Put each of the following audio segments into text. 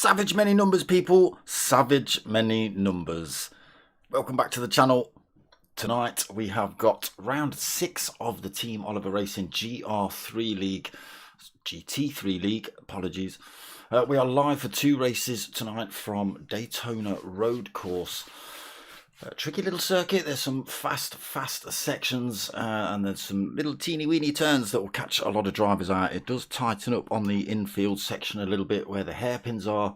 Savage many numbers, people. Savage many numbers. Welcome back to the channel. Tonight we have got round 6 of the Team Oliver Racing GT3 League. Apologies. We are live for 2 races tonight from Daytona Road Course. Tricky little circuit. There's some fast sections and there's some little teeny weeny turns that will catch a lot of drivers out. It does tighten up on the infield section a little bit where the hairpins are,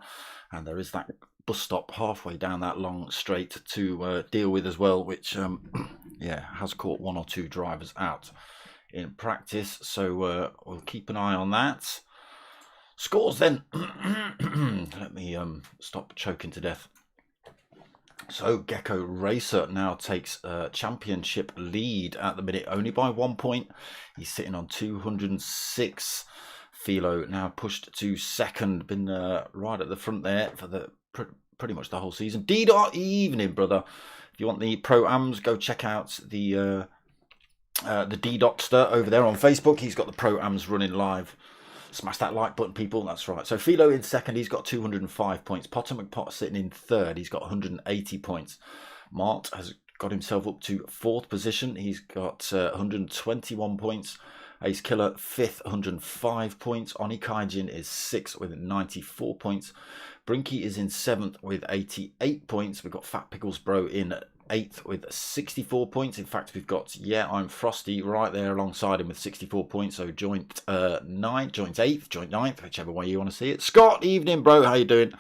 and there is that bus stop halfway down that long straight to deal with as well, which yeah, has caught 1 or 2 drivers out in practice, so we'll keep an eye on that. Scores then. Let me stop choking to death. So Gecko Racer now takes a championship lead at the minute, only by 1 point. He's sitting on 206. Philo now pushed to second, been right at the front there for the pretty much the whole season. D-Dot evening, brother. If you want the Pro-Ams, go check out the D-Dotster over there on Facebook. He's got the Pro-Ams running live. Smash that like button, people. That's right. So Philo in second. He's got 205 points. Potter McPot sitting in third. He's got 180 points. Mart has got himself up to 4th position. He's got 121 points. Ace Killer 5th, 105 points. Oni Kaijin is 6th with 94 points. Brinky is in 7th with 88 points. We've got Fat Pickles Bro in 8th with 64 points. In fact, we've got I'm Frosty right there alongside him with 64 points. So joint 9, joint 8th, joint 9th, whichever way you want to see it. Scott, evening, bro. How you doing?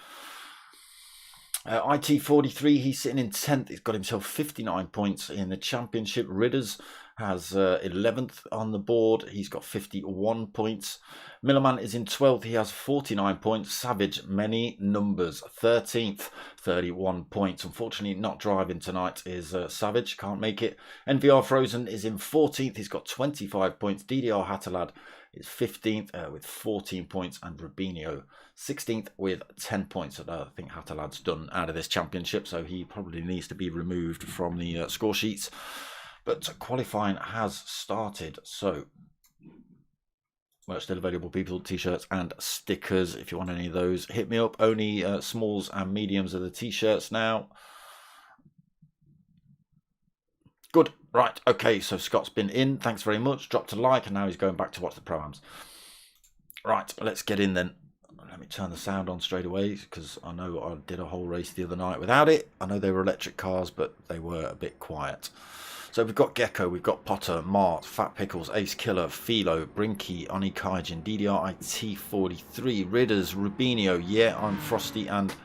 IT43, he's sitting in 10th. He's got himself 59 points in the championship. Ridders has 11th on the board. He's got 51 points. Millerman is in 12th. He has 49 points. Savage, many numbers, 13th, 31 points. Unfortunately, not driving tonight is Savage. Can't make it. NVR Frozen is in 14th. He's got 25 points. DDR Hatterlad is 15th with 14 points. And Rubinho 16th with 10 points. I think Hatterlad's done out of this championship, so he probably needs to be removed from the score sheets. But qualifying has started, so merch still available, people, t-shirts and stickers. If you want any of those, hit me up. Only smalls and mediums are the t-shirts now. Good, right, okay, so Scott's been in, thanks very much, dropped a like, and now he's going back to watch the Pro-Ams. Right, let's get in then. Let me turn the sound on straight away, because I know I did a whole race the other night without it. I know they were electric cars, but they were a bit quiet. So we've got Gecko, we've got Potter, Mart, Fat Pickles, Ace Killer, Philo, Brinky, Oni Kaijin, DDR IT43, Ridders, Rubinho, I'm Frosty, and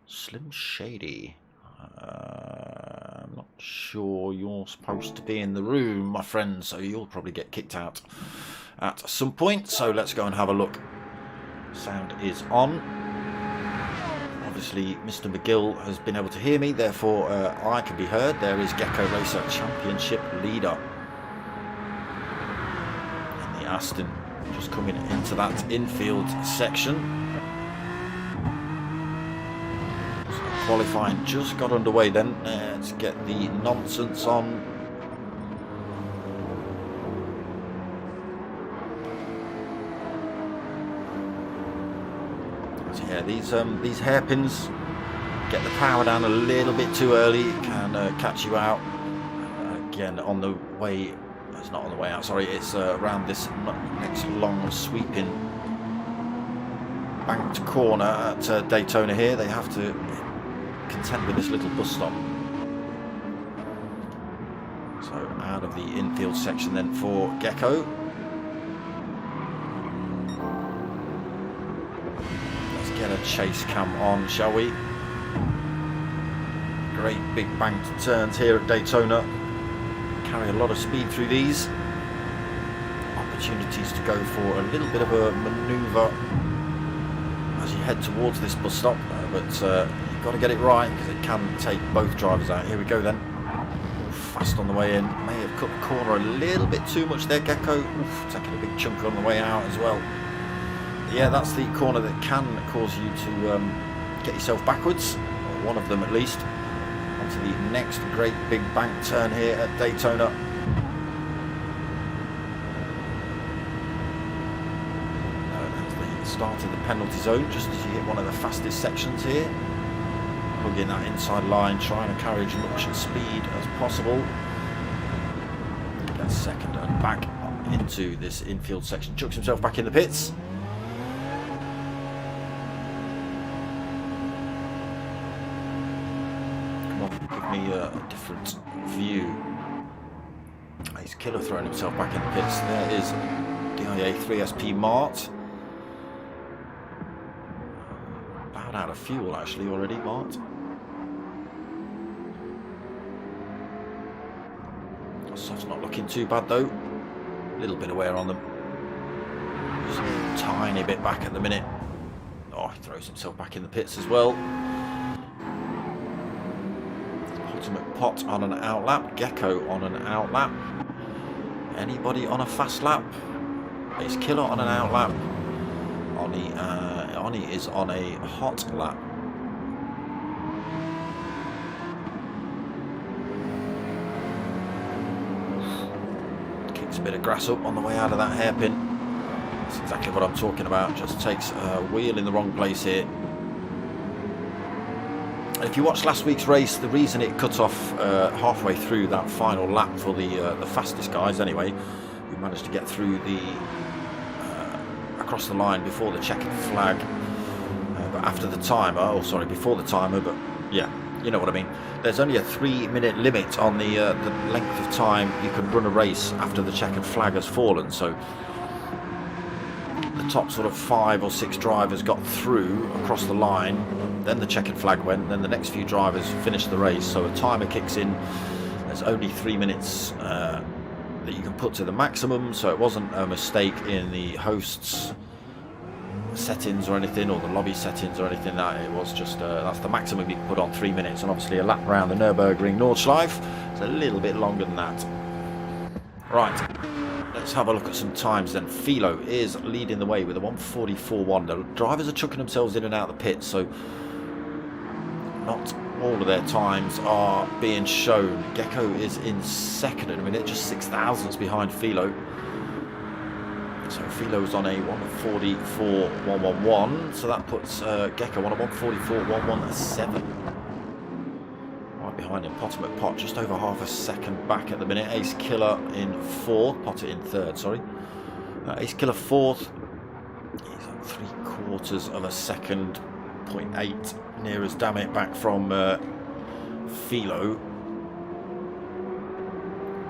Slim Shady. I'm not sure you're supposed to be in the room, my friend, so you'll probably get kicked out at some point. So let's go and have a look. Sound is on. Obviously, Mr. McGill has been able to hear me, therefore I can be heard. There is Gecko Racer Championship leader in the Aston, just coming into that infield section. So qualifying just got underway then. Let's get the nonsense on. Yeah, these hairpins get the power down a little bit too early, it can catch you out. Again, on the way, it's not on the way out, sorry, it's around this next long sweeping banked corner at Daytona here. They have to contend with this little bus stop. So out of the infield section then for Gecko. Get a chase cam on, shall we? Great big banked turns here at Daytona. Carry a lot of speed through these. Opportunities to go for a little bit of a manoeuvre as you head towards this bus stop, but you've got to get it right because it can take both drivers out. Here we go then. Fast on the way in. May have cut the corner a little bit too much there, Gecko. Oof, taking a big chunk on the way out as well. Yeah, that's the corner that can cause you to get yourself backwards, or one of them at least, onto the next great big bank turn here at Daytona. started the penalty zone just as you hit one of the fastest sections here. Hugging that inside line, trying to carry as much speed as possible. Gets second and back into this infield section. Chucks himself back in the pits. Come on, give me a different view. He's killer throwing himself back in the pits. There is DIA 3SP Mart. About out of fuel actually already, Mart. Soft's not looking too bad though. A little bit of wear on them. Just a tiny bit back at the minute. Oh, he throws himself back in the pits as well. Ultimate Pot on an outlap. Gecko on an outlap. Anybody on a fast lap? Ace Killer on an outlap. Oni is on a hot lap. Kicks a bit of grass up on the way out of that hairpin. That's exactly what I'm talking about. Just takes a wheel in the wrong place here. And if you watched last week's race, the reason it cut off halfway through that final lap for the fastest guys anyway, who managed to get through the across the line before the checkered flag, but after the timer, oh sorry, before the timer, but yeah, you know what I mean. There's only a 3-minute limit on the length of time you can run a race after the checkered flag has fallen. So the top sort of 5 or 6 drivers got through across the line, then the checkered flag went, then the next few drivers finished the race. So a timer kicks in. There's only 3 minutes that you can put to the maximum, so it wasn't a mistake in the host's settings or anything, or the lobby settings or anything. That it was just that's the maximum you can put on, 3 minutes, and obviously a lap around the Nürburgring Nordschleife is a little bit longer than that. Right, let's have a look at some times then. Philo is leading the way with a 1:44.1. The drivers are chucking themselves in and out of the pit, so not all of their times are being shown. Gecko is in second at a minute, just 6 thousandths behind Philo. So Philo's on a 1:44.111, so that puts Gecko on a 1:44.117. Right behind him, Potter McPot just over half a second back at the minute. Ace Killer in fourth, Potter in third, sorry. Ace Killer fourth. He's at 3/4 of a second, 0.8 near as damn it back from Philo.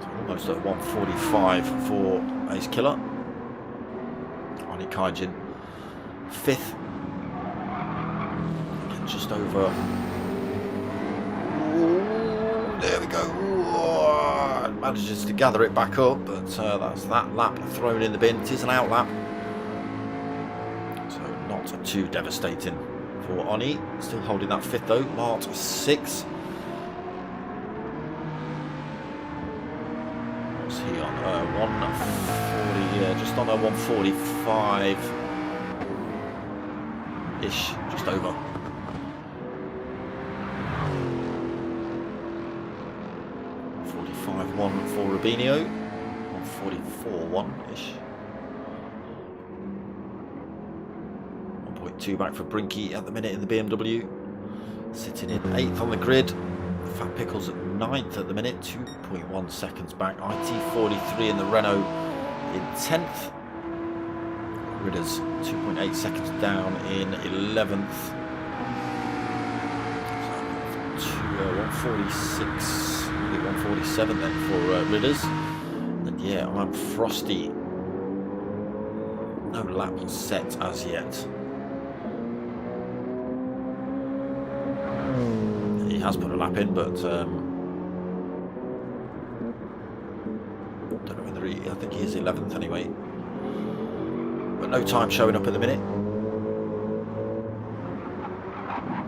So almost at 1:45 for Ace Killer. Oni Kaijin fifth, just over. Ooh, there we go. Ooh, manages to gather it back up, but that's that lap thrown in the bin. It is an out lap, so not too devastating for Oni. Still holding that fifth though. Mart sixth. What's he on? 140, yeah, just on a 145-ish, just over. 145.1 for Rubinho. 144.1-ish. 1.2 back for Brinky at the minute in the BMW. Sitting in 8th on the grid. Fat Pickles at 9th at the minute, 2.1 seconds back. IT43 in the Renault in 10th. Ridders 2.8 seconds down in 11th. 146, 147 then for Ridders. And yeah, I'm Frosty. No lap set as yet. He has put a lap in, but don't know whether he. I think he is 11th anyway. But no time showing up at the minute.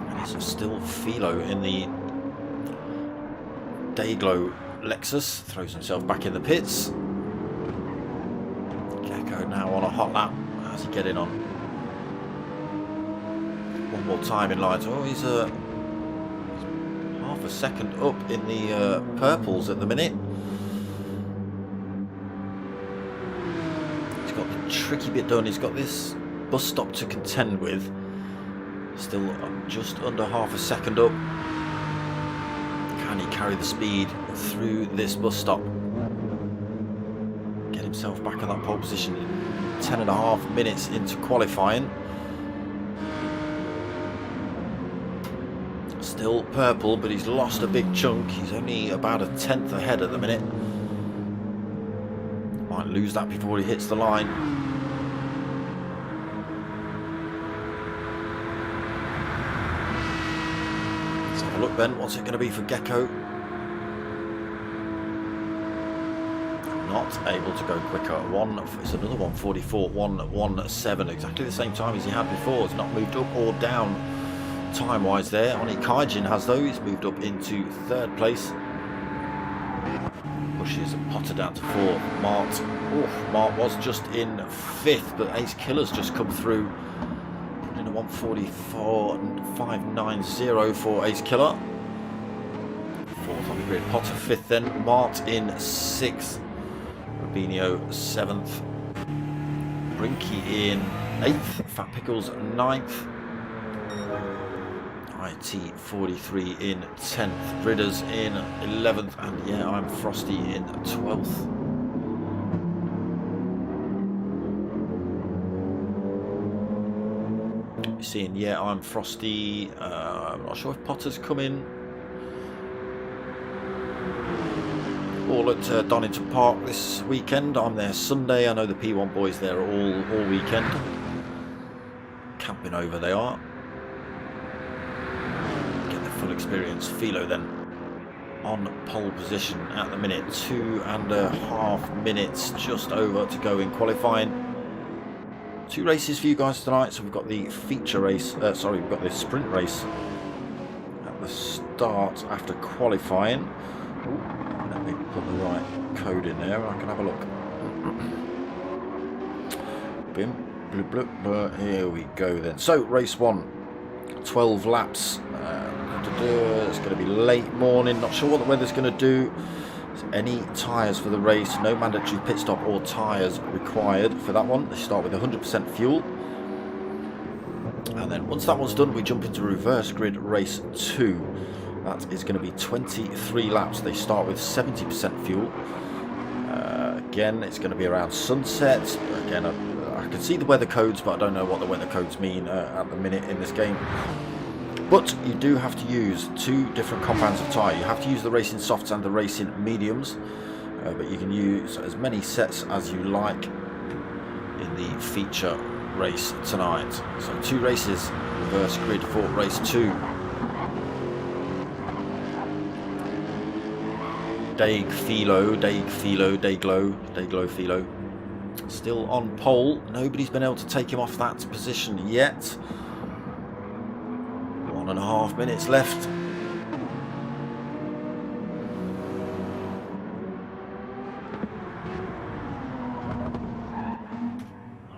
And it's still Philo in the Dayglow Lexus. Throws himself back in the pits. Gecko now on a hot lap. How's he getting on? One more time in line. Oh, he's half a second up in the purples at the minute. He's got the tricky bit done. He's got this bus stop to contend with. Still just under half a second up. Can he carry the speed through this bus stop? Get himself back in that pole position 10.5 minutes into qualifying. Still purple, but he's lost a big chunk. He's only about a tenth ahead at the minute. Might lose that before he hits the line. Let's have a look then. What's it going to be for Gecko? Not able to go quicker. It's another 144, 117, exactly the same time as he had before. It's not moved up or down time-wise there. Oni Kaijin has though. He's moved up into 3rd place. Pushes Potter down to 4th. Mart was just in 5th, but Ace Killer's just come through. Put in a 144.590 for Ace Killer. 4th on the grid. Potter 5th then. Mart in 6th. Rubinho 7th. Brinky in 8th. Fat Pickles 9th. IT43 in 10th. Ridders in 11th. And yeah, I'm Frosty in 12th. You're seeing, yeah, I'm Frosty. I'm not sure if Potter's come in. All at Donington Park this weekend. I'm there Sunday. I know the P1 boys there all weekend. Camping over they are. Get the full experience. Philo then on pole position at the minute. 2.5 minutes just over to go in qualifying. 2 races for you guys tonight. So we've got the feature race. We've got the sprint race at the start after qualifying. Let me put the right code in there. I can have a look. Bim, blub, blub, here we go then. So race 1, 12 laps. It's going to be late morning. Not sure what the weather's going to do. Any tyres for the race? No mandatory pit stop or tyres required for that one. They start with 100% fuel. And then once that one's done, we jump into reverse grid race 2. That is going to be 23 laps. They start with 70% fuel. Again, it's going to be around sunset. Again, I can see the weather codes, but I don't know what the weather codes mean at the minute in this game. But you do have to use 2 different compounds of tyre. You have to use the racing softs and the racing mediums. But you can use as many sets as you like in the feature race tonight. So 2 races, reverse grid for race 2. Dayglow Philo. Still on pole. Nobody's been able to take him off that position yet. 1.5 minutes left.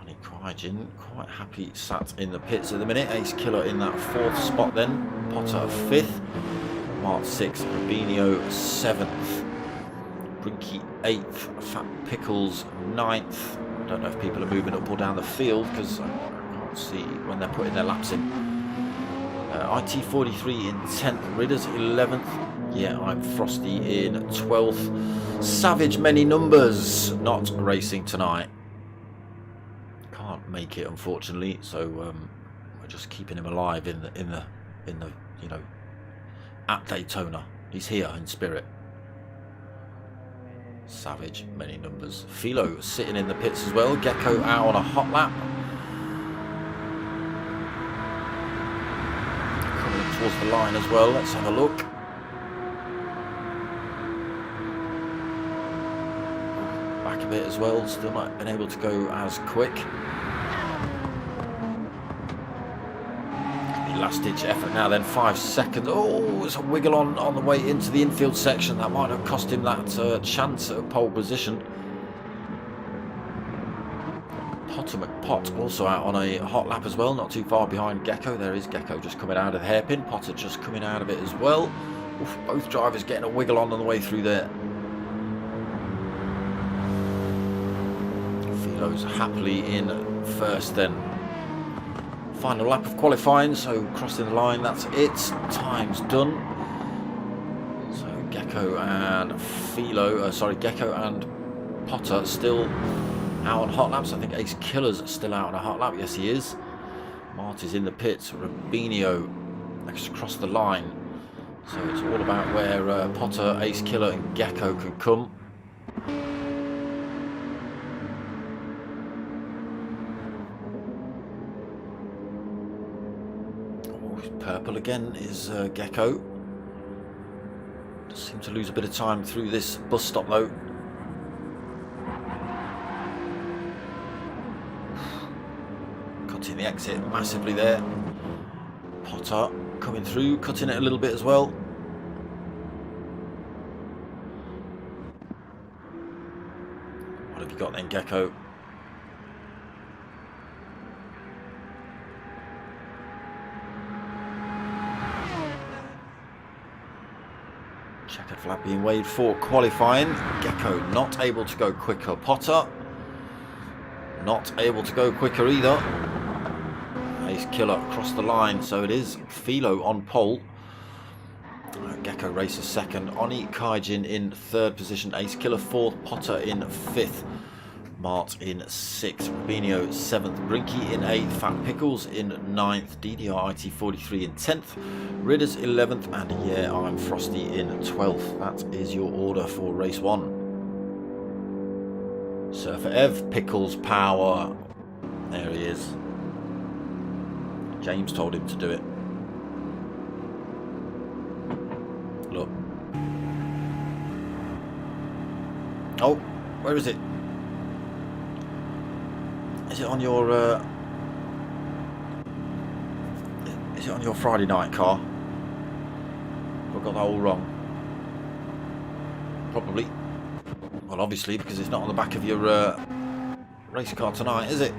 Oni Kaijin quite happy sat in the pits at the minute. Ace Killer in that 4th spot then. Potter 5th. Mart 6th. Rubinho 7th. Brinky 8th, Fat Pickles 9th. I don't know if people are moving up or down the field because I can't see when they're putting their laps in. IT43 in 10th, Ridders 11th. Yeah, I'm Frosty in 12th. Savage many numbers not racing tonight. Can't make it unfortunately, so we're just keeping him alive in the you know, at Daytona. He's here in spirit. Savage many numbers. Philo sitting in the pits as well. Gecko out on a hot lap. Coming towards the line as well. Let's have a look. Back a bit as well. Still not been able to go as quick. Last-ditch effort now then, 5 seconds. Oh, it's a wiggle on the way into the infield section. That might have cost him that chance at pole position. Potter McPot also out on a hot lap as well, not too far behind Gecko. There is Gecko just coming out of the hairpin. Potter just coming out of it as well. Oof, both drivers getting a wiggle on the way through there. Philo's happily in first then. Final lap of qualifying, so crossing the line, that's it. Time's done. So Gecko and Gecko and Potter still out on hot laps. I think Ace Killer's still out on a hot lap. Yes, he is. Marty's in the pits. Rubinho has crossed the line. So it's all about where Potter, Ace Killer and Gecko can come. Purple again is Gecko. Does seem to lose a bit of time through this bus stop though. Cutting the exit massively there. Potter coming through, cutting it a little bit as well. What have you got then, Gecko? Checkered flag being waved for qualifying. Gecko not able to go quicker. Potter not able to go quicker either. Ace Killer across the line, so it is Philo on pole. Gecko races second. Oni Kaijin in third position. Ace Killer fourth. Potter in fifth. Mart in 6th, Rubinho 7th, Brinky in 8th, Fat Pickles in 9th, DDR IT43 in 10th, Ridders 11th, and yeah, I'm Frosty in 12th. That is your order for race 1. Surfer Ev, Pickles, Power, there he is. James told him to do it. Look. Oh, where is it? Is it on your Friday night car? I've got that all wrong. Probably. Well, obviously, because it's not on the back of your race car tonight, is it?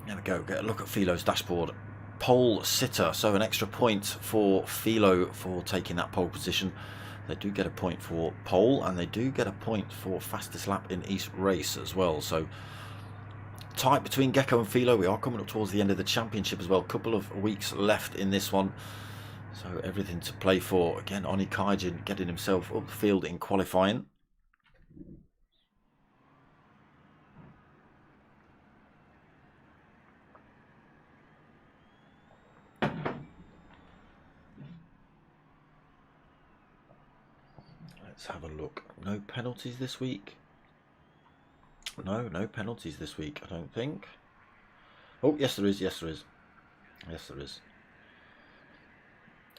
There we go. Get a look at Philo's dashboard. Pole sitter, so an extra point for Philo for taking that pole position. They do get a point for pole, and they do get a point for fastest lap in each race as well. So tight between Gecko and Philo. We are coming up towards the end of the championship as well. Couple of weeks left in this one, so everything to play for. Again, Oni Kaijin getting himself up the field in qualifying. Let's have a look. No penalties this week. No penalties this week, I don't think. Oh, yes there is, yes there is. Yes there is.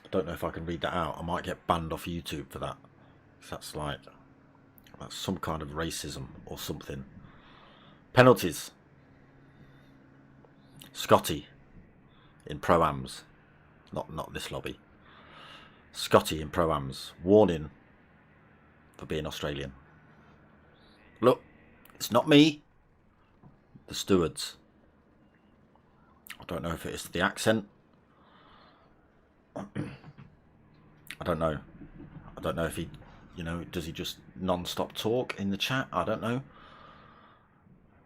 I don't know if I can read that out. I might get banned off YouTube for that. That's some kind of racism or something. Penalties. Scotty in Pro-Ams. Not this lobby. Scotty in Pro-Ams. Warning for being Australian. Look, it's not me. The stewards. I don't know if it's the accent. I don't know. I don't know if he, does he just non-stop talk in the chat? I don't know.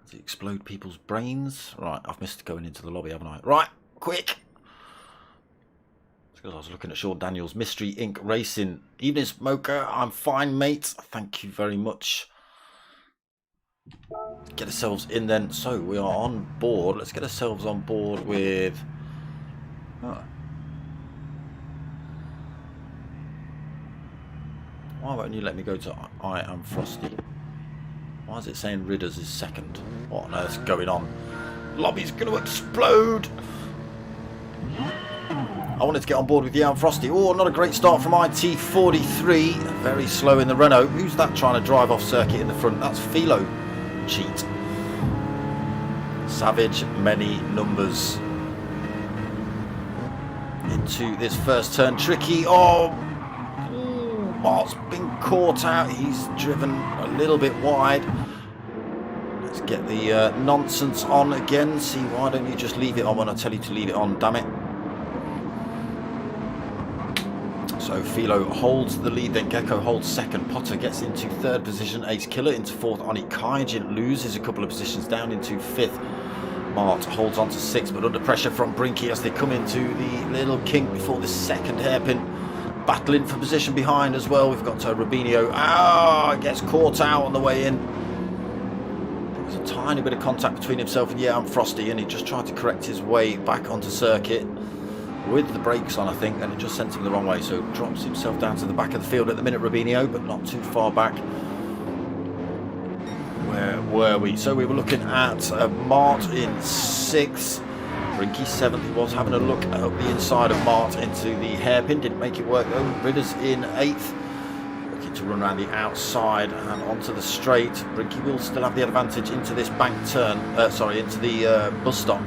Does he explode people's brains? Right, I've missed going into the lobby, haven't I? Right, quick. Because I was looking at Sean Daniels, Mystery Inc. Racing. Evening Smoker, I'm fine, mate. Thank you very much. Get ourselves in then. So we are on board. Let's get ourselves on board with... Oh. Why won't you let me go to I Am Frosty? Why is it saying Ridders is second? What on earth's going on? Lobby's going to explode! I wanted to get on board with I'm Frosty. Oh, not a great start from IT43. Very slow in the Renault. Who's that trying to drive off circuit in the front? That's Philo. Cheat. Savage, many numbers. Into this first turn. Tricky. Oh, Mart's been caught out. He's driven a little bit wide. Let's get the nonsense on again. See, why don't you just leave it on when I tell you to leave it on, damn it. So Philo holds the lead, then Gecko holds second. Potter gets into third position. Ace Killer into fourth. Oni Kaijin loses a couple of positions down into fifth. Mart holds on to 6th, but under pressure from Brinky as they come into the little kink before this second hairpin. Battling for position behind as well. We've got Rubinho. Gets caught out on the way in. There's a tiny bit of contact between himself and I'm Frosty, and he just tried to correct his way back onto circuit with the brakes on, I think, and it just sent him the wrong way. So drops himself down to the back of the field at the minute, Rubinho, but not too far back. Where were we? So we were looking at Mart in 6th. Brinky 7th. He was having a look up the inside of Mart into the hairpin. Didn't make it work though. Ridders in 8th. Looking to run around the outside and onto the straight. Brinky will still have the advantage into this bank turn. Into the bus stop.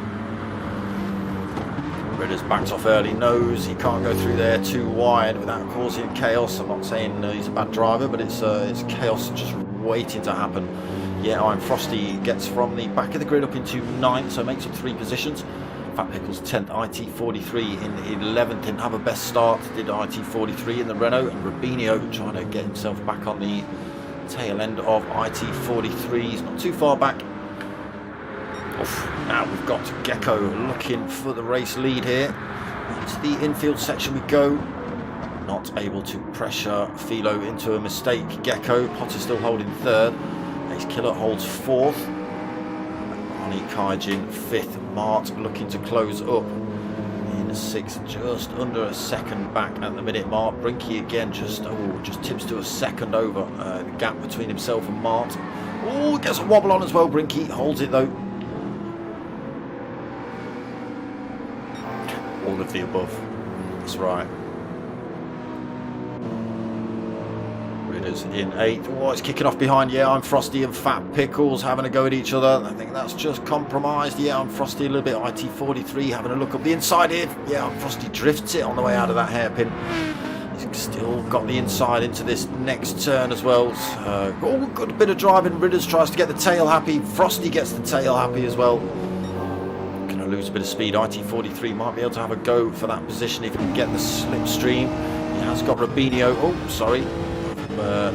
Ridders backed off early. Knows he can't go through there too wide without causing chaos. I'm not saying he's a bad driver, but it's chaos just waiting to happen. I'm Frosty gets from the back of the grid up into 9th, so makes up 3 positions. Fat Pickles 10th, IT43 in 11th, didn't have a best start, did IT43 in the Renault, and Rubinho trying to get himself back on the tail end of IT43. He's not too far back. Now we've got Gecko looking for the race lead here. Into the infield section we go. Not able to pressure Philo into a mistake. Gecko, Potter still holding 3rd. Ace Killer holds 4th. Oni Kaijin 5th. Mart looking to close up in 6th, just under a second back at the minute. Mart. Brinky again just tips to a second over the gap between himself and Mart. Gets a wobble on as well. Brinky holds it though. All of the above. That's right. Ridders in 8th. It's kicking off behind. I'm Frosty and Fat Pickles having a go at each other. I think that's just compromised. I'm Frosty a little bit. IT43 having a look up the inside here. I'm Frosty drifts it on the way out of that hairpin. He's still got the inside into this next turn as well. Good bit of driving. Ridders tries to get the tail happy. Frosty gets the tail happy as well. Gonna lose a bit of speed. IT43 might be able to have a go for that position if he can get the slipstream. He has got Rubinho.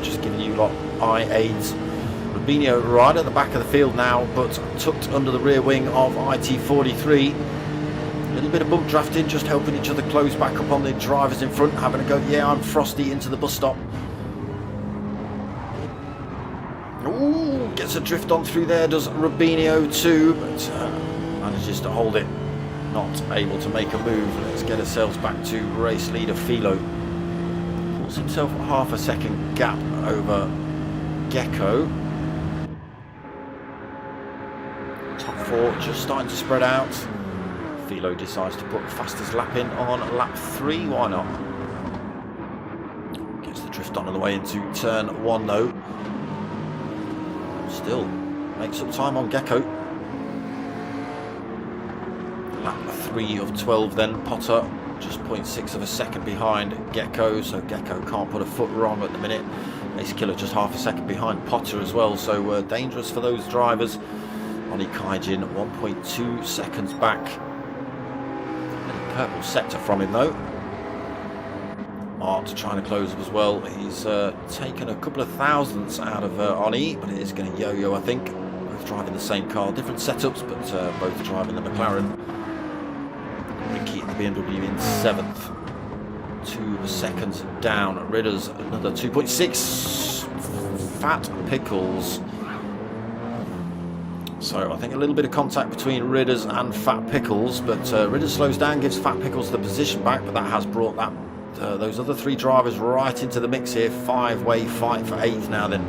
Just giving you lot eye aids. Rubinho right at the back of the field now, but tucked under the rear wing of IT43. A little bit of bump drafting, just helping each other close back up on the drivers in front. Having a go. I'm Frosty into the bus stop. Gets a drift on through there, does Rubinho too, but manages to hold it. Not able to make a move. Let's get ourselves back to race leader Philo. Pulls himself half a second gap over Gecko. Top 4 just starting to spread out. Philo decides to put the fastest lap in on lap 3. Why not? Gets the drift on the way into turn 1 though. Still makes up time on Gecko. Lap 3 of 12 then. Potter just 0.6 of a second behind Gecko, so Gecko can't put a foot wrong at the minute. Ace Killer just half a second behind Potter as well, so dangerous for those drivers. Oni Kaijin 1.2 seconds back. Little purple sector from him though. Mart trying to close up as well. He's taken a couple of thousandths out of Oni, but it is going to yo-yo, I think. Both driving the same car, different setups, but both driving the McLaren. Ricky in the BMW in 7th. 2 seconds down. Ridders another 2.6. Fat Pickles. So I think a little bit of contact between Ridders and Fat Pickles, but Ridders slows down, gives Fat Pickles the position back, but that has brought that those other 3 drivers right into the mix here. 5-way fight for 8th now then.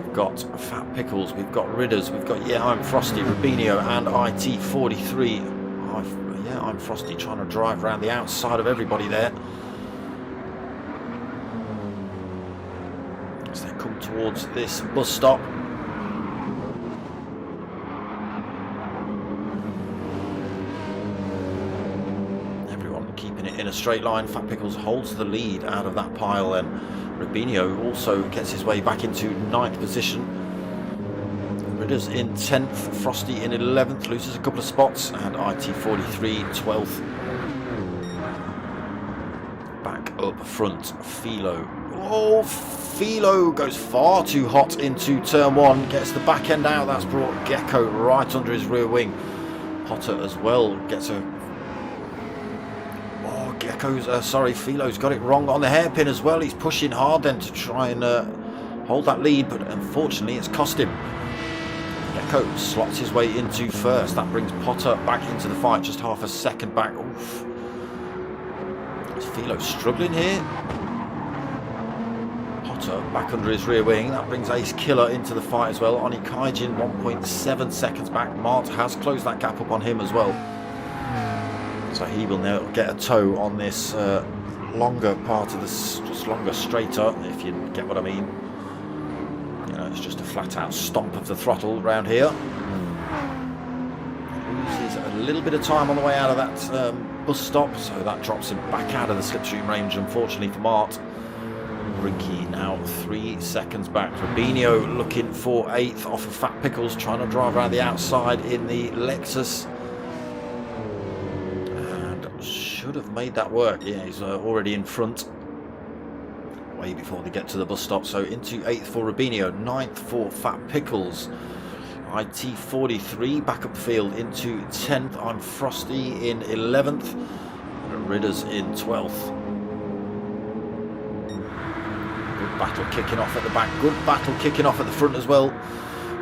We've got Fat Pickles, we've got Ridders, we've got I'm Frosty, Rubinho and IT43. I'm Frosty trying to drive around the outside of everybody there. As they come towards this bus stop. Everyone keeping it in a straight line. Fat Pickles holds the lead out of that pile, and Rubinho also gets his way back into 9th position. Ridders in 10th, Frosty in 11th, loses a couple of spots, and IT43 12th. Back up front, Philo. Philo goes far too hot into turn 1, gets the back end out. That's brought Gecko right under his rear wing. Potter as well gets a... Oh, Philo's got it wrong on the hairpin as well. He's pushing hard then to try and hold that lead, but unfortunately it's cost him. Gecko slots his way into first. That brings Potter back into the fight, just half a second back. Oof. Is Philo struggling here? Potter back under his rear wing. That brings Ace Killer into the fight as well. Oni Kaijin 1.7 seconds back. Mart has closed that gap up on him as well. So he will now get a toe on this longer part of this, just longer straighter, if you get what I mean. You know, it's just a flat out stomp of the throttle around here. Loses a little bit of time on the way out of that bus stop, so that drops him back out of the slipstream range, unfortunately for Mart. Brinky now 3 seconds back. Rubinho looking for 8th off of Fat Pickles, trying to drive around the outside in the Lexus. And should have made that work. Yeah, he's already in front. Way before they get to the bus stop. So into 8th for Rubinho, 9th for Fat Pickles. IT43 back up the field into 10th. I'm Frosty in 11th. And Ridders in 12th. Good battle kicking off at the back. Good battle kicking off at the front as well.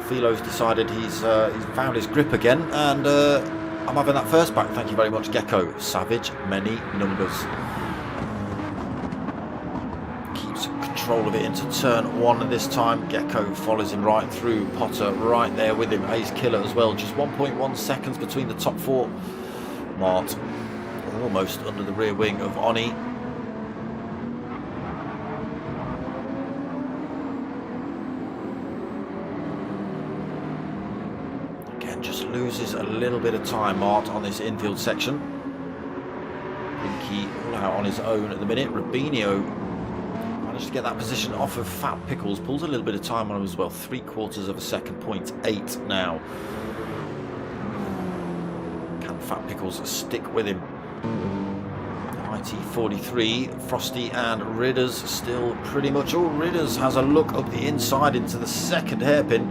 Philo's decided he's found his grip again. And I'm having that first back. Thank you very much, Gecko. Savage, many numbers. Control of it into turn 1 this time. Gecko follows him right through. Potter right there with him. Ace Killer as well. Just 1.1 seconds between the top 4. Mart almost under the rear wing of Oni. Again, just loses a little bit of time, Mart, on this infield section. Pinky all out on his own at the minute. Rubinho to get that position off of Fat Pickles, pulls a little bit of time on him as well. 3/4 of a second, 0.8 now. Can Fat Pickles stick with him? IT43, Frosty and Ridders still pretty much. Oh, Ridders has a look up the inside into the second hairpin.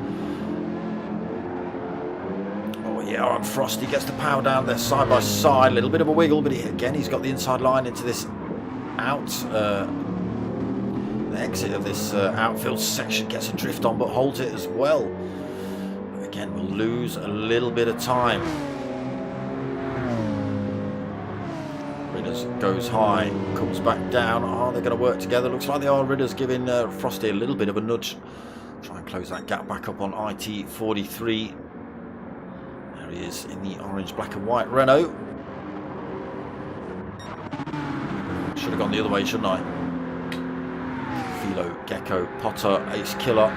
Oh yeah, and Frosty gets the power down there side by side. A little bit of a wiggle, but again he's got the inside line into this out. The exit of this outfield section, gets a drift on but holds it as well. Again, we'll lose a little bit of time. Ridders goes high, comes back down. Are they going to work together? Looks like they are. Ridders giving Frosty a little bit of a nudge. Try and close that gap back up on IT43. There he is in the orange, black and white Renault. Should have gone the other way, shouldn't I? Philo, Gecko, Potter, Ace Killer,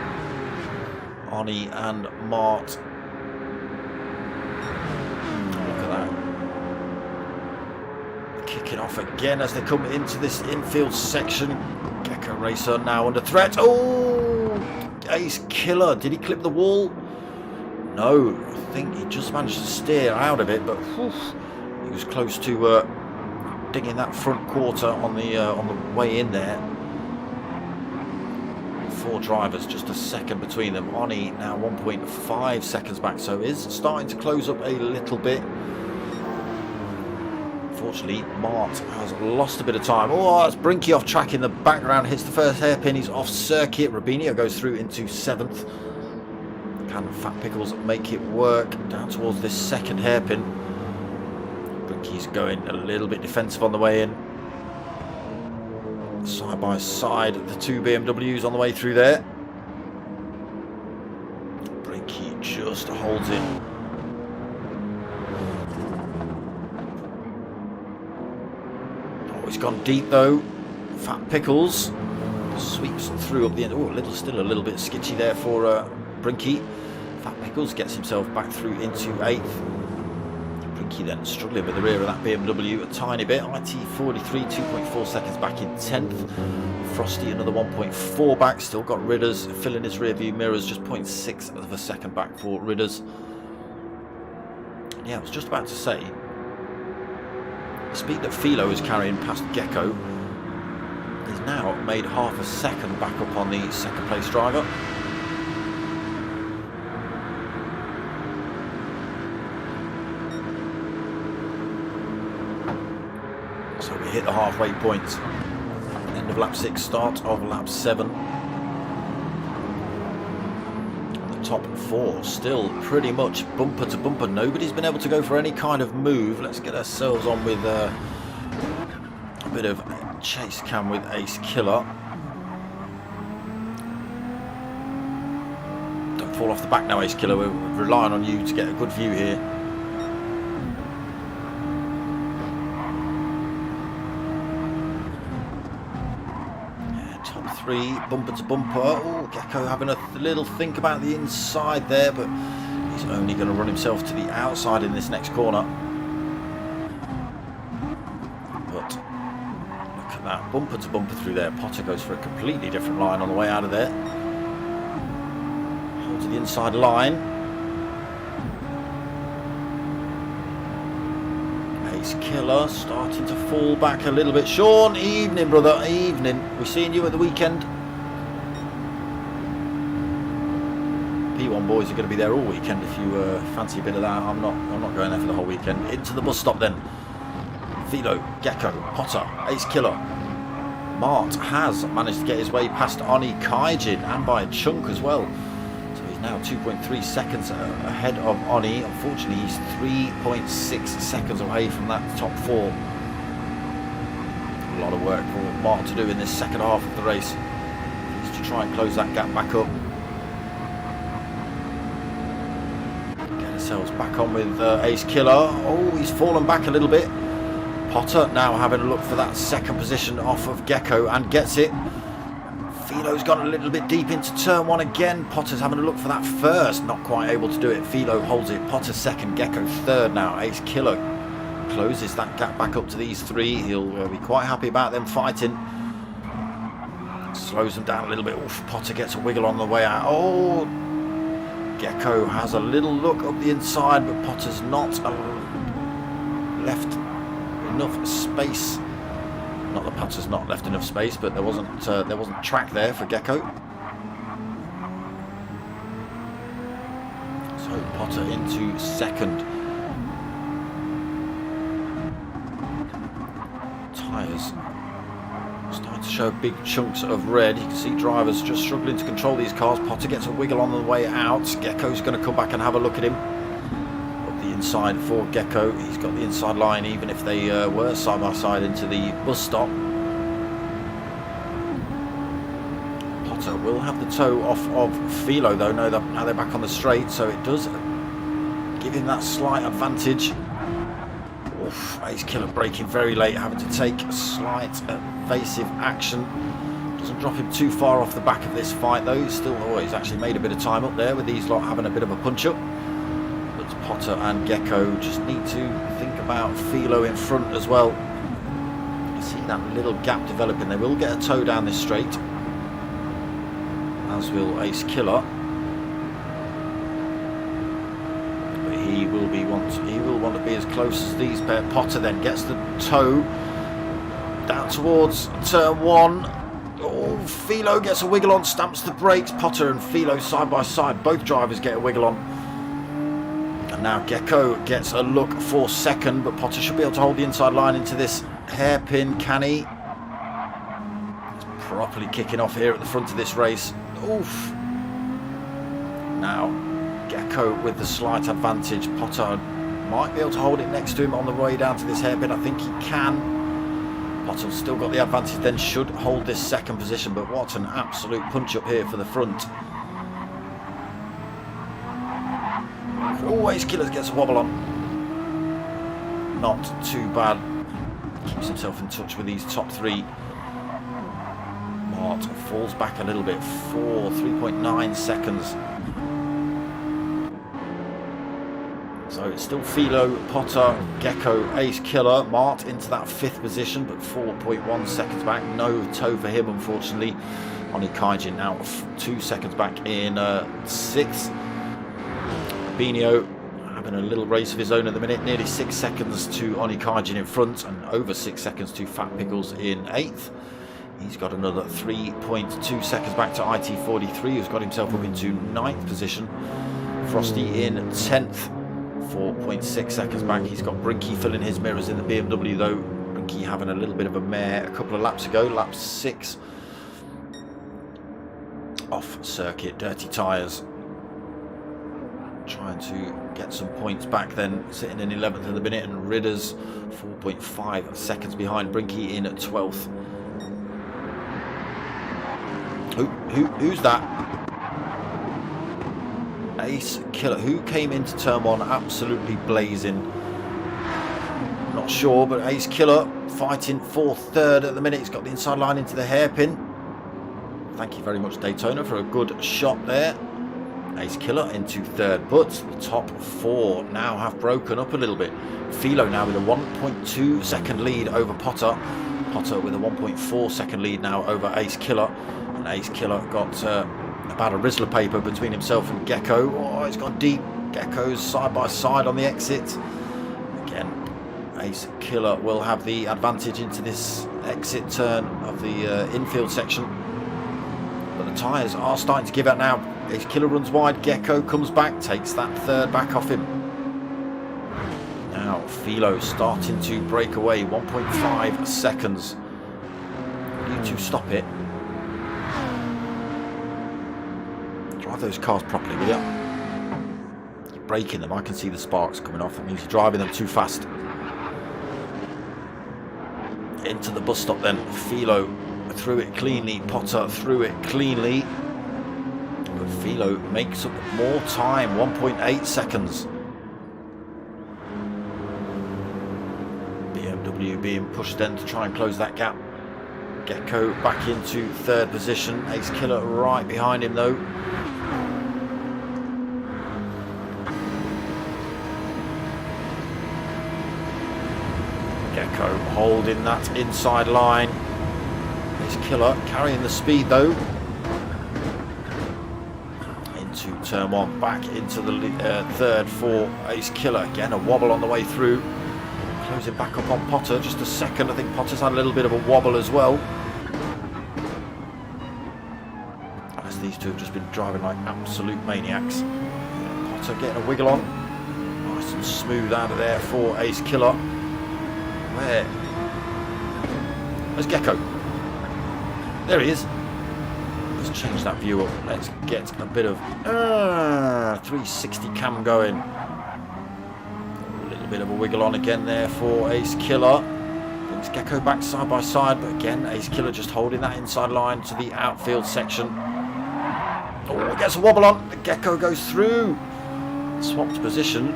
Oni and Mart. Look at that. Kicking off again as they come into this infield section. Gecko Racer now under threat. Oh! Ace Killer. Did he clip the wall? No. I think he just managed to steer out of it, but whew, he was close to digging that front quarter on the way in there. 4 drivers, just a second between them. Oni now 1.5 seconds back, so is starting to close up a little bit. Unfortunately, Mart has lost a bit of time. Oh, that's Brinky off track in the background, hits the first hairpin, he's off circuit. Rubinho goes through into 7th. Can Fat Pickles make it work down towards this second hairpin? Brinky's going a little bit defensive on the way in. Side by side, the 2 BMWs on the way through there. Brinky just holds it. Oh, he's gone deep though. Fat Pickles sweeps through up the end. Oh, still a little bit sketchy there for Brinky. Fat Pickles gets himself back through into 8th. Brinky then struggling with the rear of that BMW a tiny bit. IT43 2.4 seconds back in 10th. Frosty another 1.4 back. Still got Ridders filling his rear view mirrors, just 0.6 of a second back for Ridders. Yeah, I was just about to say, the speed that Philo is carrying past Gecko He's now made half a second back up on the second place driver. So we hit the halfway point. End of lap 6, start of lap 7. The top 4 still pretty much bumper to bumper. Nobody's been able to go for any kind of move. Let's get ourselves on with a bit of chase cam with Ace Killer. Don't fall off the back now, Ace Killer. We're relying on you to get a good view here. Top 3, bumper to bumper. Oh, Gecko having a little think about the inside there, but he's only going to run himself to the outside in this next corner. But look at that, bumper to bumper through there. Potter goes for a completely different line on the way out of there. Hold to the inside line. Ace Killer starting to fall back a little bit. Sean, evening brother, evening. We're seeing you at the weekend. P1 boys are going to be there all weekend if you fancy a bit of that. I'm not going there for the whole weekend. Into the bus stop then. Philo, Gecko, Potter, Ace Killer. Mart has managed to get his way past Oni Kaijin, and by a chunk as well. So he's now 2.3 seconds ahead of Oni. Unfortunately, he's 3.6 seconds away from that top 4. A lot of work for Mart to do in this second half of the race. Just to try and close that gap back up. Get ourselves back on with Ace Killer. Oh, he's fallen back a little bit. Potter now having a look for that second position off of Gecko and gets it. Philo's gone a little bit deep into turn 1 again. Potter's having a look for that first, not quite able to do it. Philo holds it. Potter second, Gecko third now. Ace Killer closes that gap back up to these 3. He'll be quite happy about them fighting. Slows them down a little bit. Oof, Potter gets a wiggle on the way out. Oh, Gecko has a little look up the inside, but Potter's not left enough space. Not that Potter's not left enough space, but there wasn't track there for Gecko. So Potter into second. Tyres starting to show big chunks of red. You can see drivers just struggling to control these cars. Potter gets a wiggle on the way out. Gecko's going to come back and have a look at him. Inside for Gecko, he's got the inside line even if they were side by side into the bus stop. Potter will have the toe off of Philo though. Now they're back on the straight, so it does give him that slight advantage. Oof, Ace Killer braking very late, having to take a slight evasive action. Doesn't drop him too far off the back of this fight though. He's actually made a bit of time up there with these lot having a bit of a punch up. Potter and Gecko just need to think about Philo in front as well. You see that little gap developing. They will get a toe down this straight, as will Ace Killer. But he will want to be as close as these pair. Potter then gets the toe down towards turn 1. Oh, Philo gets a wiggle on, stamps the brakes. Potter and Philo side by side. Both drivers get a wiggle on. Now Gecko gets a look for second, but Potter should be able to hold the inside line into this hairpin. Can he? He's properly kicking off here at the front of this race. Oof. Now Gecko with the slight advantage. Potter might be able to hold it next to him on the way down to this hairpin. I think he can. Potter's still got the advantage, then should hold this second position, but what an absolute punch up here for the front. Always Killers gets a wobble on. Not too bad. Keeps himself in touch with these top 3. Mart falls back a little bit. 3.9 seconds. So it's still Philo, Potter, Gecko, Ace Killer. Mart into that 5th position, but 4.1 seconds back. No toe for him, unfortunately. Oni Kaijin now 2 seconds back in 6th. Benio having a little race of his own at the minute, nearly 6 seconds to Oni Kaijin in front and over 6 seconds to Fat Pickles in 8th. He's got another 3.2 seconds back to IT43, who's got himself up into 9th position. Frosty in 10th, 4.6 seconds back. He's got Brinky filling his mirrors in the BMW though. Brinky having a little bit of a mare a couple of laps ago, lap 6. Off circuit, dirty tyres. Trying to get some points back then, sitting in 11th at the minute, and Ridders 4.5 seconds behind Brinky in 12th. Who's that? Ace Killer, who came into turn 1 absolutely blazing. Not sure, but Ace Killer fighting for 3rd at the minute. He's got the inside line into the hairpin. Thank you very much, Daytona, for a good shot there. Ace Killer into 3rd, but the top 4 now have broken up a little bit. Philo now with a 1.2 second lead over Potter. Potter with a 1.4 second lead now over Ace Killer. And Ace Killer got about a Rizzler paper between himself and Gecko. Oh, he's gone deep. Gecko's side by side on the exit. Again, Ace Killer will have the advantage into this exit turn of the infield section. But the tyres are starting to give out now. Ace Killer runs wide. Gecko comes back, takes that 3rd back off him. Now Philo starting to break away. 1.5 seconds. Need to stop it. Drive those cars properly, will you? You're braking them. I can see the sparks coming off. That means you're driving them too fast. Into the bus stop then. Philo through it cleanly. Potter through it cleanly. But Philo makes up more time. 1.8 seconds. BMW being pushed then to try and close that gap. Gecko back into 3rd position. Ace Killer right behind him though. Gecko holding that inside line. Ace Killer carrying the speed though. Into turn 1, back into the 3rd for Ace Killer. Again, a wobble on the way through. Closing back up on Potter, just a second. I think Potter's had a little bit of a wobble as well. As these two have just been driving like absolute maniacs. Potter getting a wiggle on. Nice and smooth out of there for Ace Killer. Where's Gecko? There he is. Let's change that view up. Let's get a bit of 360 cam going. A little bit of a wiggle on again there for Ace Killer. Brings Gecko back side by side, but again Ace Killer just holding that inside line to the outfield section. Oh, gets a wobble on. The Gecko goes through. Swapped position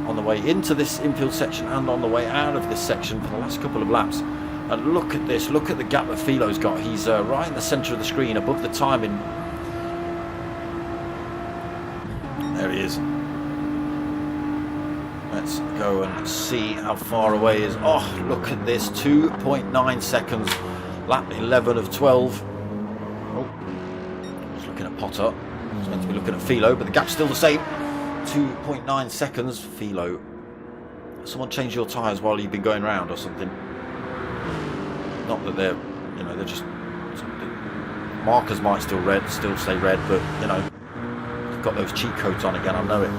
on the way into this infield section and on the way out of this section for the last couple of laps. And look at this, look at the gap that Philo's got. He's right in the centre of the screen above the timing. There he is. Let's go and see how far away he is. Oh, look at this, 2.9 seconds. Lap 11 of 12. Oh, I was looking at Potter. I was meant to be looking at Philo, but the gap's still the same. 2.9 seconds. Philo, someone change your tyres while you've been going round or something. Not that they're, they're just, the markers might still stay red, but they've got those cheat codes on again. I know it.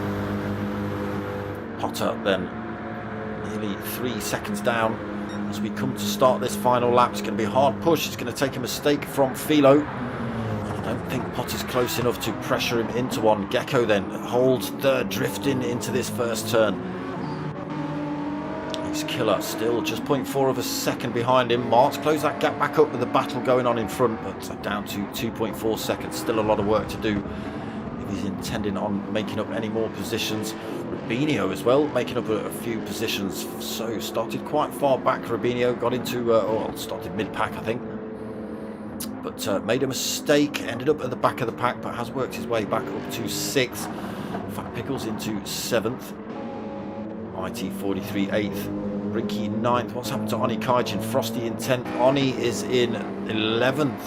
Potter then nearly 3 seconds down as we come to start this final lap. It's going to be a hard push. It's going to take a mistake from Philo. I don't think Potter's close enough to pressure him into one. Gecko then holds 3rd, drifting into this first turn. Ace Killer still just 0.4 of a second behind him. Mark's closed that gap back up with the battle going on in front, but down to 2.4 seconds. Still a lot of work to do if he's intending on making up any more positions. Rubinho as well, making up a few positions. So started quite far back. Rubinho got into, started mid-pack I think. But made a mistake, ended up at the back of the pack, but has worked his way back up to 6th. Fat Pickles into 7th. IT43 8th. Brinky 9th. What's happened to Oni Kaijin? Frosty in 10th. Oni is in 11th.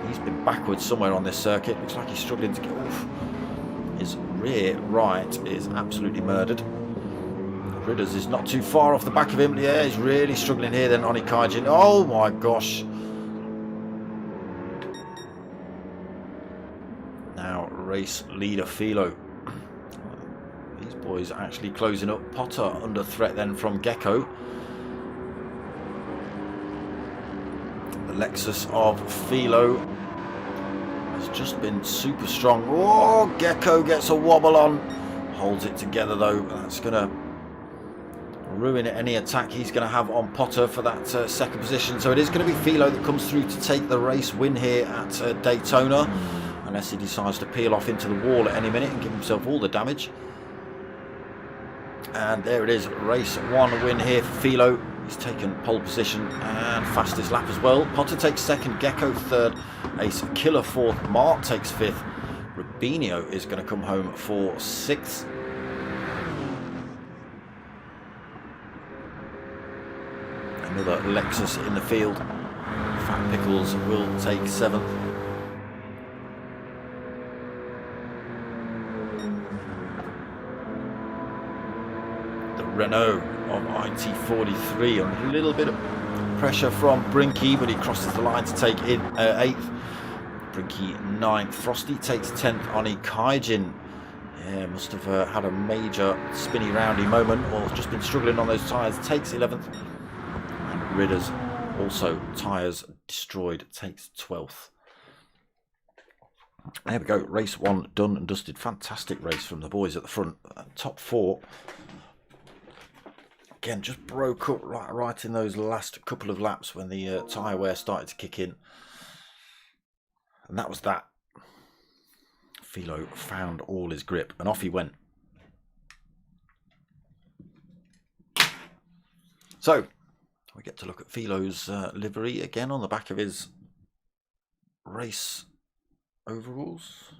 He's been backwards somewhere on this circuit. Looks like he's struggling to get off. His rear right is absolutely murdered. Ridders is not too far off the back of him. Yeah, he's really struggling here then, Oni Kaijin. Oh my gosh. Now race leader Philo. These boys are actually closing up. Potter under threat then from Gecko. The Lexus of Philo has just been super strong. Oh, Gecko gets a wobble on. Holds it together though. That's going to ruin any attack he's going to have on Potter for that second position. So it is going to be Philo that comes through to take the race win here at Daytona. Unless he decides to peel off into the wall at any minute and give himself all the damage. And there it is, race 1 win here for Philo. He's taken pole position and fastest lap as well. Potter takes second, Gecko third, Ace Killer fourth, Mark takes fifth. Rubinho is going to come home for sixth. Another Lexus in the field. Fat Pickles will take seventh. Renault of IT43 on a little bit of pressure from Brinky, but he crosses the line to take in 8th. Brinky 9th. Frosty takes 10th on Ikaijin. Yeah, must have had a major spinny roundy moment or just been struggling on those tyres. Takes 11th. And Ridders also tyres destroyed, takes 12th. There we go, race 1 done and dusted. Fantastic race from the boys at the front. Top 4. Again, just broke up right in those last couple of laps when the tyre wear started to kick in. And that was that. Philo found all his grip and off he went. So, we get to look at Philo's livery again on the back of his race overalls.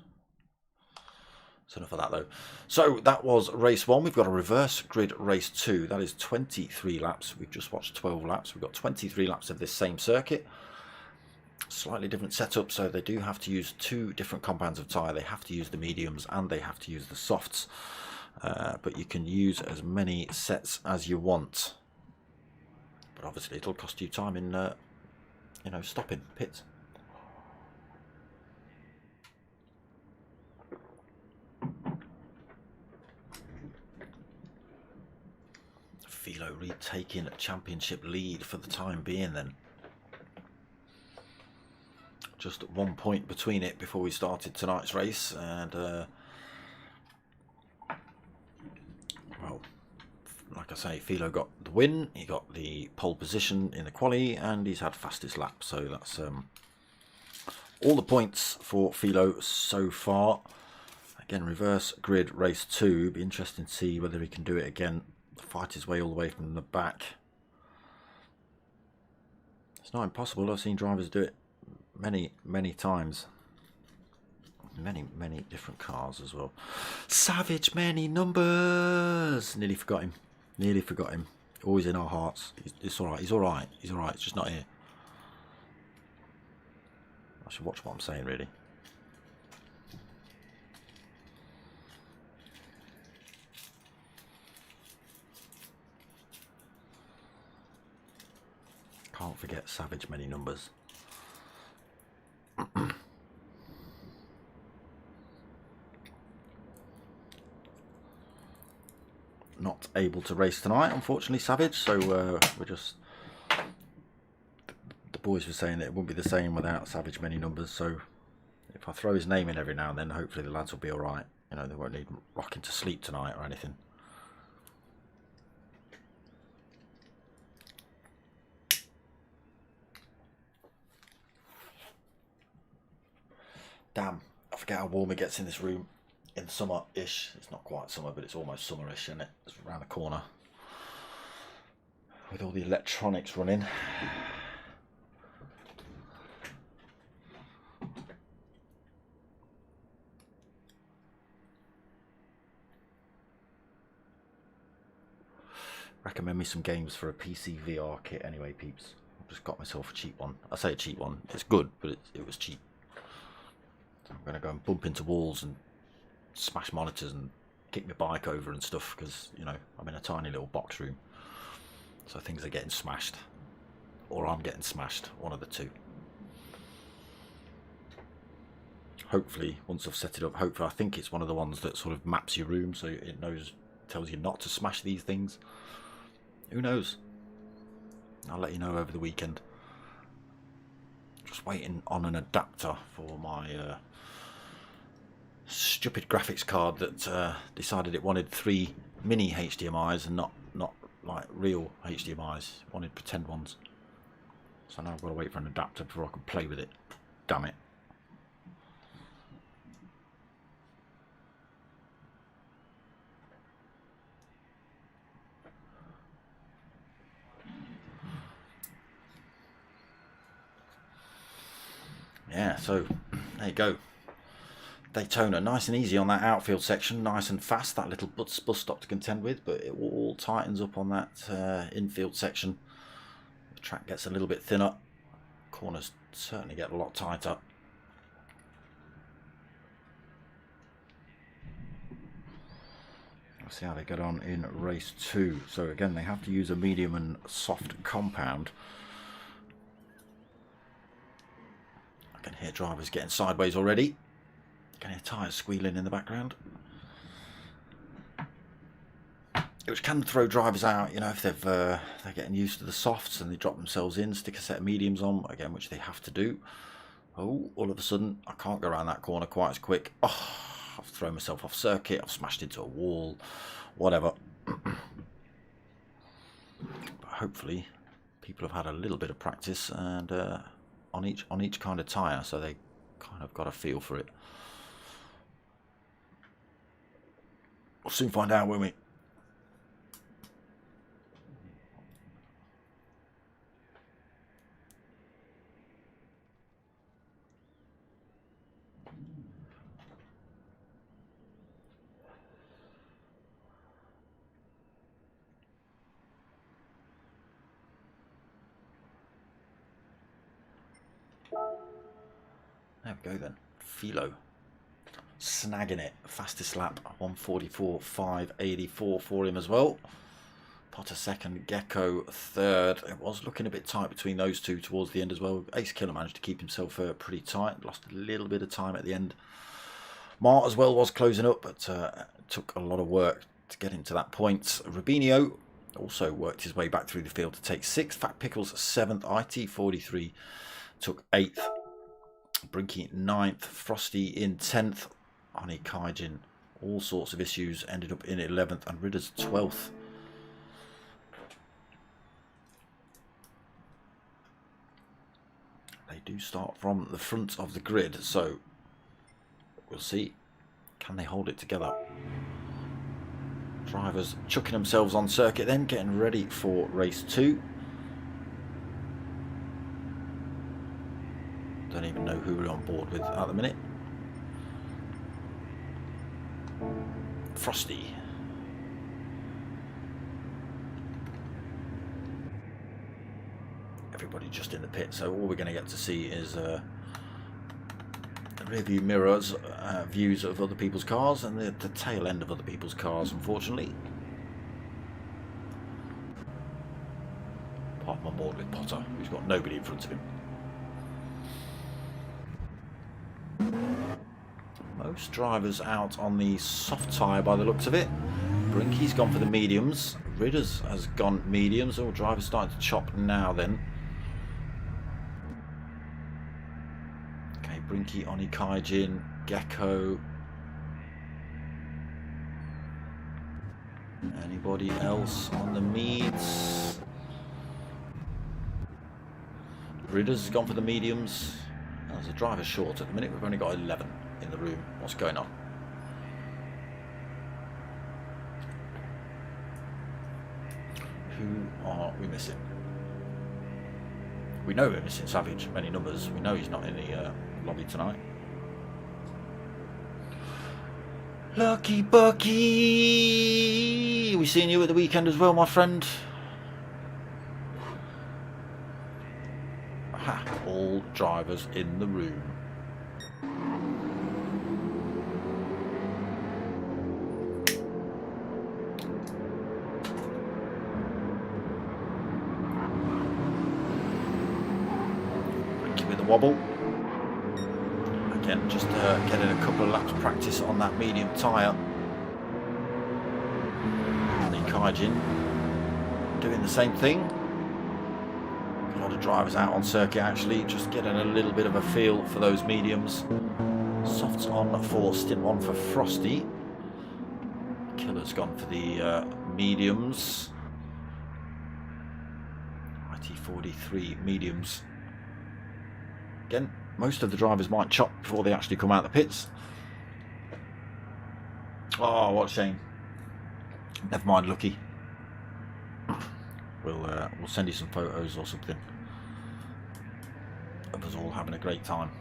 That's enough of that though. So that was race 1. We've got a reverse grid race 2. That is 23 laps. We've just watched 12 laps. We've got 23 laps of this same circuit. Slightly different setup, so they do have to use 2 different compounds of tyre. They have to use the mediums and they have to use the softs. But you can use as many sets as you want. But obviously it'll cost you time in, you know, stopping pits. Philo retaking a championship lead for the time being then. Just 1 point between it before we started tonight's race, and well, like I say, Philo got the win, he got the pole position in the quali, and he's had fastest lap, so that's all the points for Philo so far. Again, reverse grid race 2, be interesting to see whether he can do it again. Fight his way all the way from the back. It's not impossible. I've seen drivers do it many times. Many different cars as well. Savage many numbers. Nearly forgot him. Nearly forgot him. Always in our hearts. It's alright. He's alright. He's alright. It's just not here. I should watch what I'm saying really. Can't forget Savage many numbers. Not able to race tonight, unfortunately, Savage. So we're just. The boys were saying that it wouldn't be the same without Savage many numbers. So if I throw his name in every now and then, hopefully the lads will be all right. You know, they won't need rocking to sleep tonight or anything. Damn, I forget how warm it gets in this room in summer-ish. It's not quite summer, but it's almost summer-ish, isn't it? It's around the corner. With all the electronics running. Recommend me some games for a PC VR kit anyway, peeps. I've just got myself a cheap one. I say a cheap one. It's good, but it was cheap. I'm going to go and bump into walls and smash monitors and kick my bike over and stuff because, you know, I'm in a tiny little box room. So things are getting smashed. Or I'm getting smashed. One of the two. hopefully, once I've set it up, hopefully, I think it's one of the ones that sort of maps your room, so it knows, tells you not to smash these things. Who knows? I'll let you know over the weekend. Just waiting on an adapter for my stupid graphics card that decided it wanted 3 mini HDMIs and not like real HDMIs. It wanted pretend ones. So now I've got to wait for an adapter before I can play with it. Damn it. Yeah, so there you go. Daytona, nice and easy on that outfield section, nice and fast, that little bus stop to contend with, but it all tightens up on that infield section. The track gets a little bit thinner, corners certainly get a lot tighter. We'll see how they get on in race 2. So again, they have to use a medium and soft compound. I can hear drivers getting sideways already. Can hear tyres squealing in the background. Which can throw drivers out, you know, if they're getting used to the softs and they drop themselves in, stick a set of mediums on, again, which they have to do. Oh, all of a sudden, I can't go around that corner quite as quick. Oh, I've thrown myself off circuit, I've smashed into a wall, whatever. But hopefully, people have had a little bit of practice and on each kind of tyre, so they kind of got a feel for it. We'll soon find out, won't we? There we go then. Philo snagging it. Fastest lap 1:44.584 for him as well. Potter second, Gecko third. It was looking a bit tight between those two towards the end as well. Ace Killer managed to keep himself pretty tight. Lost a little bit of time at the end. Mart as well was closing up, but took a lot of work to get him to that point. Rubinho also worked his way back through the field to take 6th. Fat Pickles 7th. IT43 took 8th. Brinky 9th. Frosty in 10th. Ani Kaijin, all sorts of issues, ended up in 11th, and Ridders 12th. They do start from the front of the grid, so we'll see. Can they hold it together? Drivers chucking themselves on circuit then, getting ready for race 2. Don't even know who we're on board with at the minute. Frosty. Everybody just in the pit, so all we're going to get to see is the rearview mirrors, views of other people's cars, and the tail end of other people's cars, unfortunately. Apart from on board with Potter, who's got nobody in front of him. Most drivers out on the soft tyre by the looks of it. Brinky's gone for the mediums. Ridders has gone mediums. All drivers starting to chop now then. Okay, Brinky, Oni Kaijin, Gecko. Anybody else on the meads? Ridders has gone for the mediums. There's a driver short at the minute. We've only got 11 in the room. What's going on? Who are we missing? We know we're missing Savage, many numbers. We know he's not in the lobby tonight. Lucky Bucky! We seeing you at the weekend as well, my friend? Ha! All drivers in the room. Wobble. Again, just getting a couple of laps practice on that medium tyre. And the Kaijin doing the same thing. A lot of drivers out on circuit actually, just getting a little bit of a feel for those mediums. Softs on for stint 1 for Frosty. Killer's gone for the mediums. IT43 mediums. Again, most of the drivers might chop before they actually come out the pits. Oh, what a shame. Never mind, Lucky. We'll send you some photos or something of us all having a great time.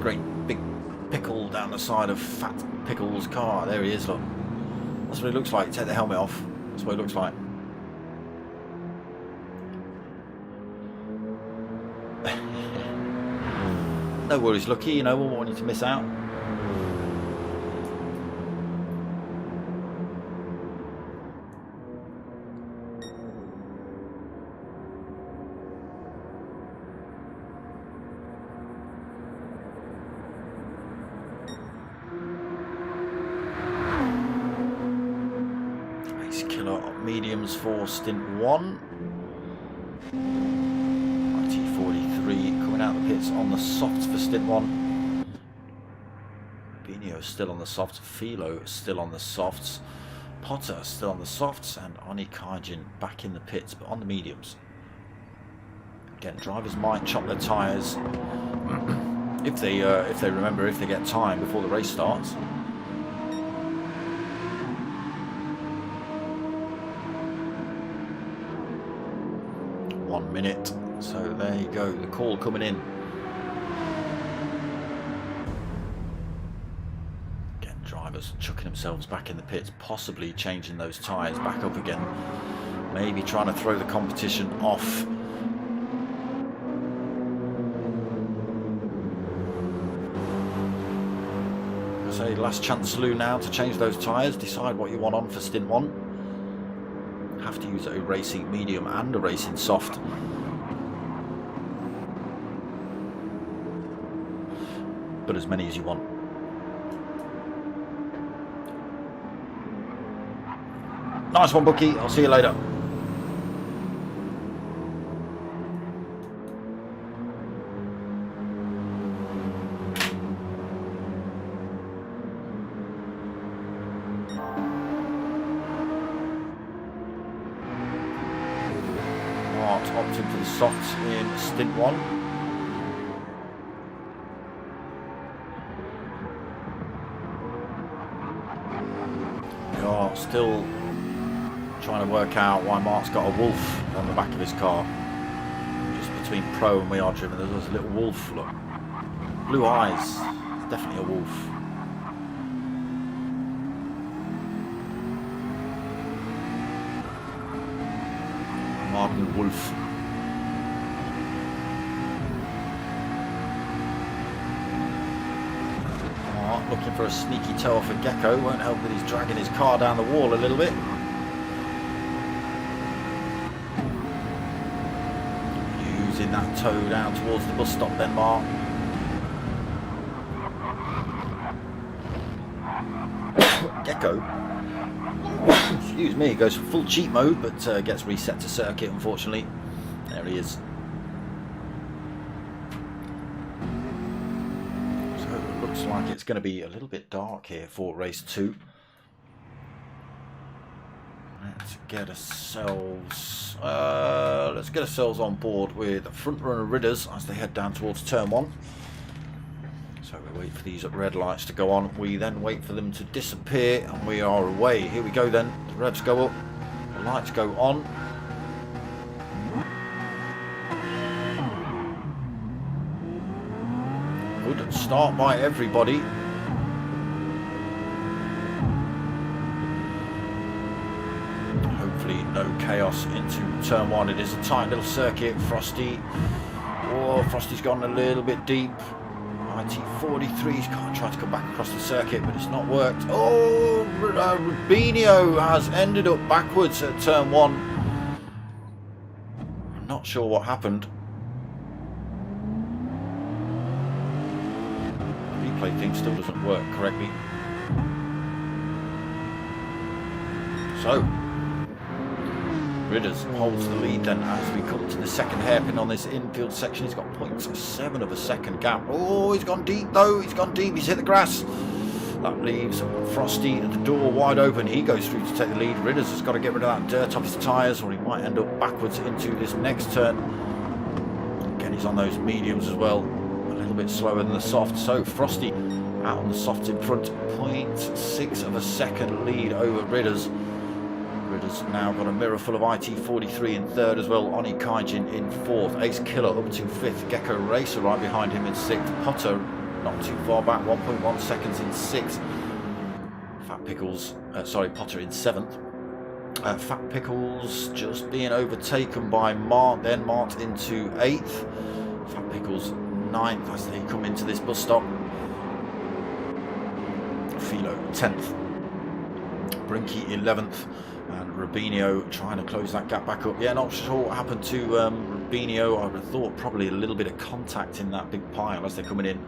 Great big pickle down the side of Fat Pickle's car. There he is, look. That's what it looks like. Take the helmet off. That's what it looks like. No worries, Lucky. You know, we won't want you to miss out. Mediums for stint 1. IT43 coming out the pits on the softs for stint 1. Benio still on the softs. Philo still on the softs. Potter still on the softs. And Oni Kaijin back in the pits, but on the mediums. Again, drivers might chop their tyres if they remember, if they get time before the race starts. 1 minute, so there you go, the call coming in. Again, drivers chucking themselves back in the pits, possibly changing those tyres back up again, maybe trying to throw the competition off. I say last chance saloon now to change those tyres, decide what you want on for stint 1. Have to use a racing medium and a racing soft. But as many as you want. Nice one, Bookie. I'll see you later. Opting for the softs in stint 1. We are still trying to work out why Mark's got a wolf on the back of his car. Just between Pro and We Are Driven, there's a little wolf, look. Blue eyes, it's definitely a wolf. Martin Wolf. Looking for a sneaky toe off a Gecko. Won't help that he's dragging his car down the wall a little bit. Using that toe down towards the bus stop then, Mark. Gecko. Excuse me, goes for full cheat mode, but gets reset to circuit, unfortunately. There he is. Like it's going to be a little bit dark here for race 2. Let's get ourselves on board with front runner Ridders as they head down towards turn 1. So we wait for these red lights to go on. We then wait for them to disappear, and we are away. Here we go then. The revs go up, the lights go on. Good start by everybody. Hopefully no chaos into turn one. It is a tight little circuit. Frosty. Oh, Frosty's gone a little bit deep. IT43's tried to come back across the circuit, but it's not worked. Oh, Rubinho has ended up backwards at turn one. I'm not sure what happened. The replay thing still doesn't work correctly. So, Ridders holds the lead then as we come to the second hairpin on this infield section. He's got 0.7 of a second gap. Oh, he's gone deep though. He's gone deep. He's hit the grass. That leaves Frosty at the door wide open. He goes through to take the lead. Ridders has got to get rid of that dirt off his tyres, or he might end up backwards into this next turn. Again, he's on those mediums as well. A little bit slower than the soft. So Frosty out on the softs in front. 0.6 of a second lead over Ridders. Ridders now got a mirror full of IT43 in third as well. Oni Kaijin in fourth. Ace Killer up to fifth. Gecko Racer right behind him in sixth. Potter not too far back, 1.1 seconds in sixth. Potter in seventh. Fat Pickles just being overtaken by Mart, then Mart into eighth. Fat Pickles ninth as they come into this bus stop. Philo 10th. Brinky 11th. And Rubinho trying to close that gap back up. Yeah, not sure what happened to Rubinho. I would have thought probably a little bit of contact in that big pile as they're coming in.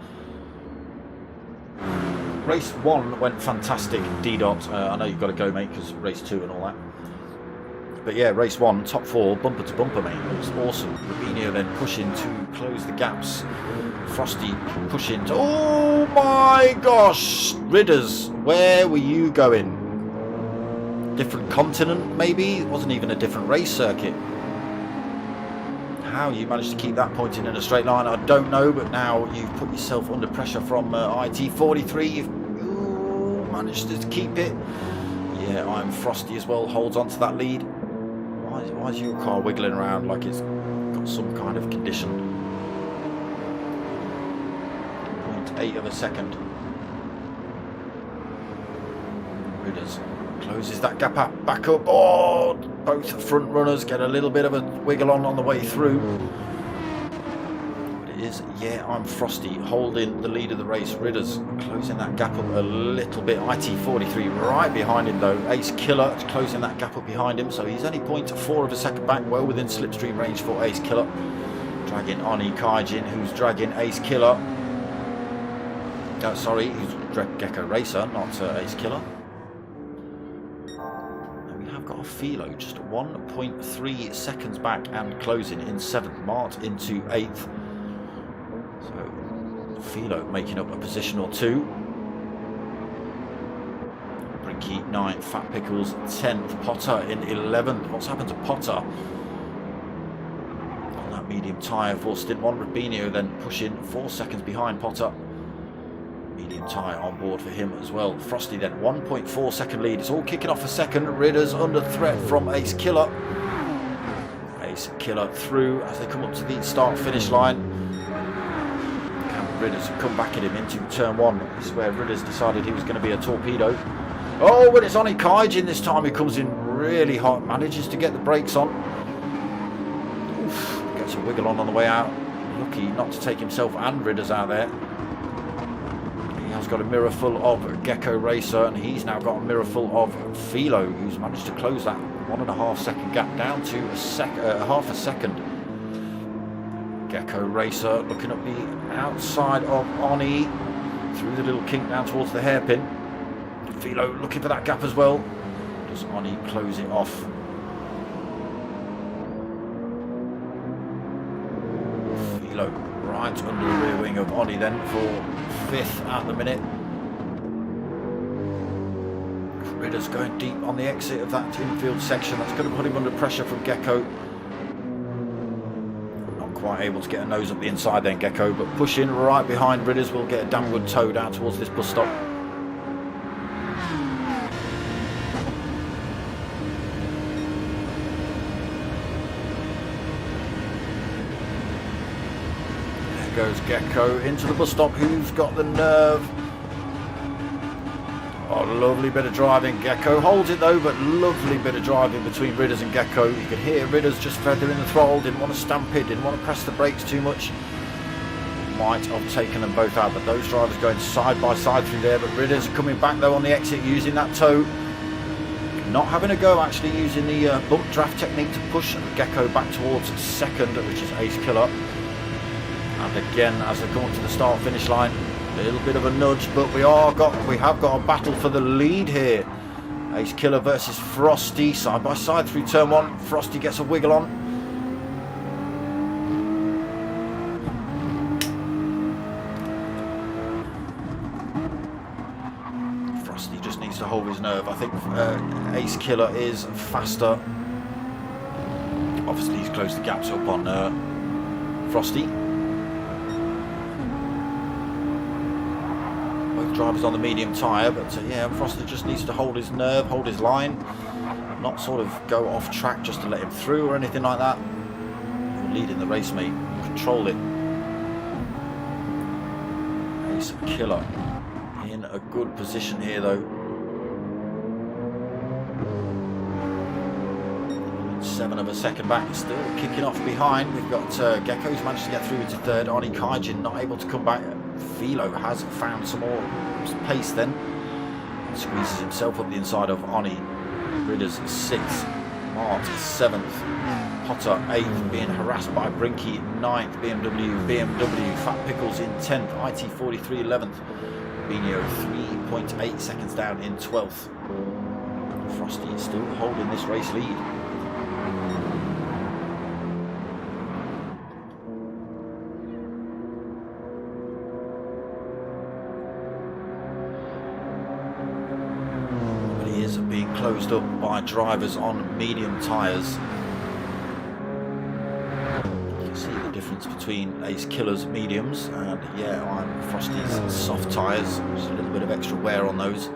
Race 1 went fantastic, D-Dot. I know you've got to go, mate, because race 2 and all that. But yeah, race 1, top 4, bumper to bumper, mate. It was awesome. Rubinho then pushing to close the gaps. Frosty pushing to... Oh my gosh! Ridders, where were you going? Different continent, maybe? It wasn't even a different race circuit. How you managed to keep that pointing in a straight line, I don't know, but now you've put yourself under pressure from IT43. You've managed to keep it. Yeah, I'm Frosty as well, holds on to that lead. Why is your car wiggling around like it's got some kind of condition? 0.8 of a second. Ridders closes that gap up, back up. Oh, both front runners get a little bit of a wiggle on the way through. But it is, yeah, I'm Frosty holding the lead of the race. Ridders closing that gap up a little bit. IT43 right behind him though. Ace Killer closing that gap up behind him, so he's only 0.4 of a second back, well within slipstream range for Ace Killer. Dragging Oni Kaijin, who's dragging Ace Killer. Who's Gecko Racer, not Ace Killer. Got a Philo just 1.3 seconds back and closing in 7th. Mart into 8th. So Philo making up a position or two. Brinky 9th. Fat Pickles 10th. Potter in 11th. What's happened to Potter? On that medium tyre for stint 1. Rubinho then pushing 4 seconds behind Potter. Medium tyre on board for him as well. Frosty then 1.4 second lead. It's all kicking off a second. Ridders under threat from Ace Killer. Ace Killer through as they come up to the start finish line. Can Ridders come back at him into turn 1. This is where Ridders decided he was going to be a torpedo. Oh, but it's Oni Kaijin this time. He comes in really hot, manages to get the brakes on. Oof, gets a wiggle on the way out. Lucky not to take himself and Ridders out there. He's got a mirror full of Gecko Racer, and he's now got a mirror full of Philo, who's managed to close that 1.5 second gap down to half a second. Gecko Racer looking up the outside of Oni through the little kink down towards the hairpin. Philo looking for that gap as well. Does Oni close it off? Philo right under the rear wing of Oni then for 5th at the minute. Ridders going deep on the exit of that infield section. That's going to put him under pressure from Gecko. Not quite able to get a nose up the inside then, Gecko, but pushing right behind Ridders will get a damn good tow down towards this bus stop. Goes Gecko into the bus stop. Who's got the nerve? Oh, lovely bit of driving. Gecko holds it though, but lovely bit of driving between Ridders and Gecko. You could hear Ridders just feathering the throttle, didn't want to stamp it, didn't want to press the brakes too much. Might have taken them both out, but those drivers going side by side through there. But Ridders coming back though on the exit using that toe. Not having a go, actually using the bump draft technique to push Gecko back towards second, which is Ace Killer. And again, as they come up to the start finish line, a little bit of a nudge, but we have got a battle for the lead here. Ace Killer versus Frosty, side by side through turn one. Frosty gets a wiggle on. Frosty just needs to hold his nerve. I think Ace Killer is faster. Obviously he's closed the gaps up on Frosty. Both drivers on the medium tyre, but yeah, Frosty just needs to hold his nerve, hold his line, not sort of go off track just to let him through or anything like that. You're leading the race, mate. Control it. Ace Killer in a good position here though. 7 of a second back, still kicking off behind. We've got Gecko's managed to get through into third. Oni Kaijin not able to come back. Philo has found some more pace then. Squeezes himself up the inside of Oni. Ridders 6th. Mart 7th. Potter 8th, being harassed by Brinky 9th. BMW Fat Pickles in 10th. IT43 11th. Benio 3.8 seconds down in 12th. Frosty is still holding this race lead. Being closed up by drivers on medium tyres. You can see the difference between Ace Killer's mediums and yeah, I'm Frosty's soft tyres. There's a little bit of extra wear on those.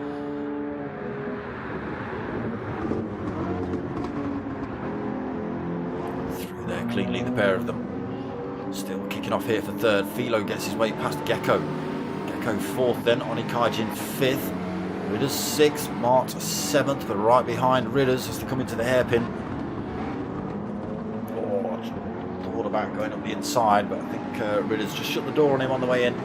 Through there cleanly, the pair of them. Still kicking off here for third. Philo gets his way past Gecko. Gecko 4th then, Oni Kaijin 5th. Ridders 6th, Mart 7th, but right behind Ridders as they come into the hairpin. Oh, thought about going up the inside, but I think Ridders just shut the door on him on the way in.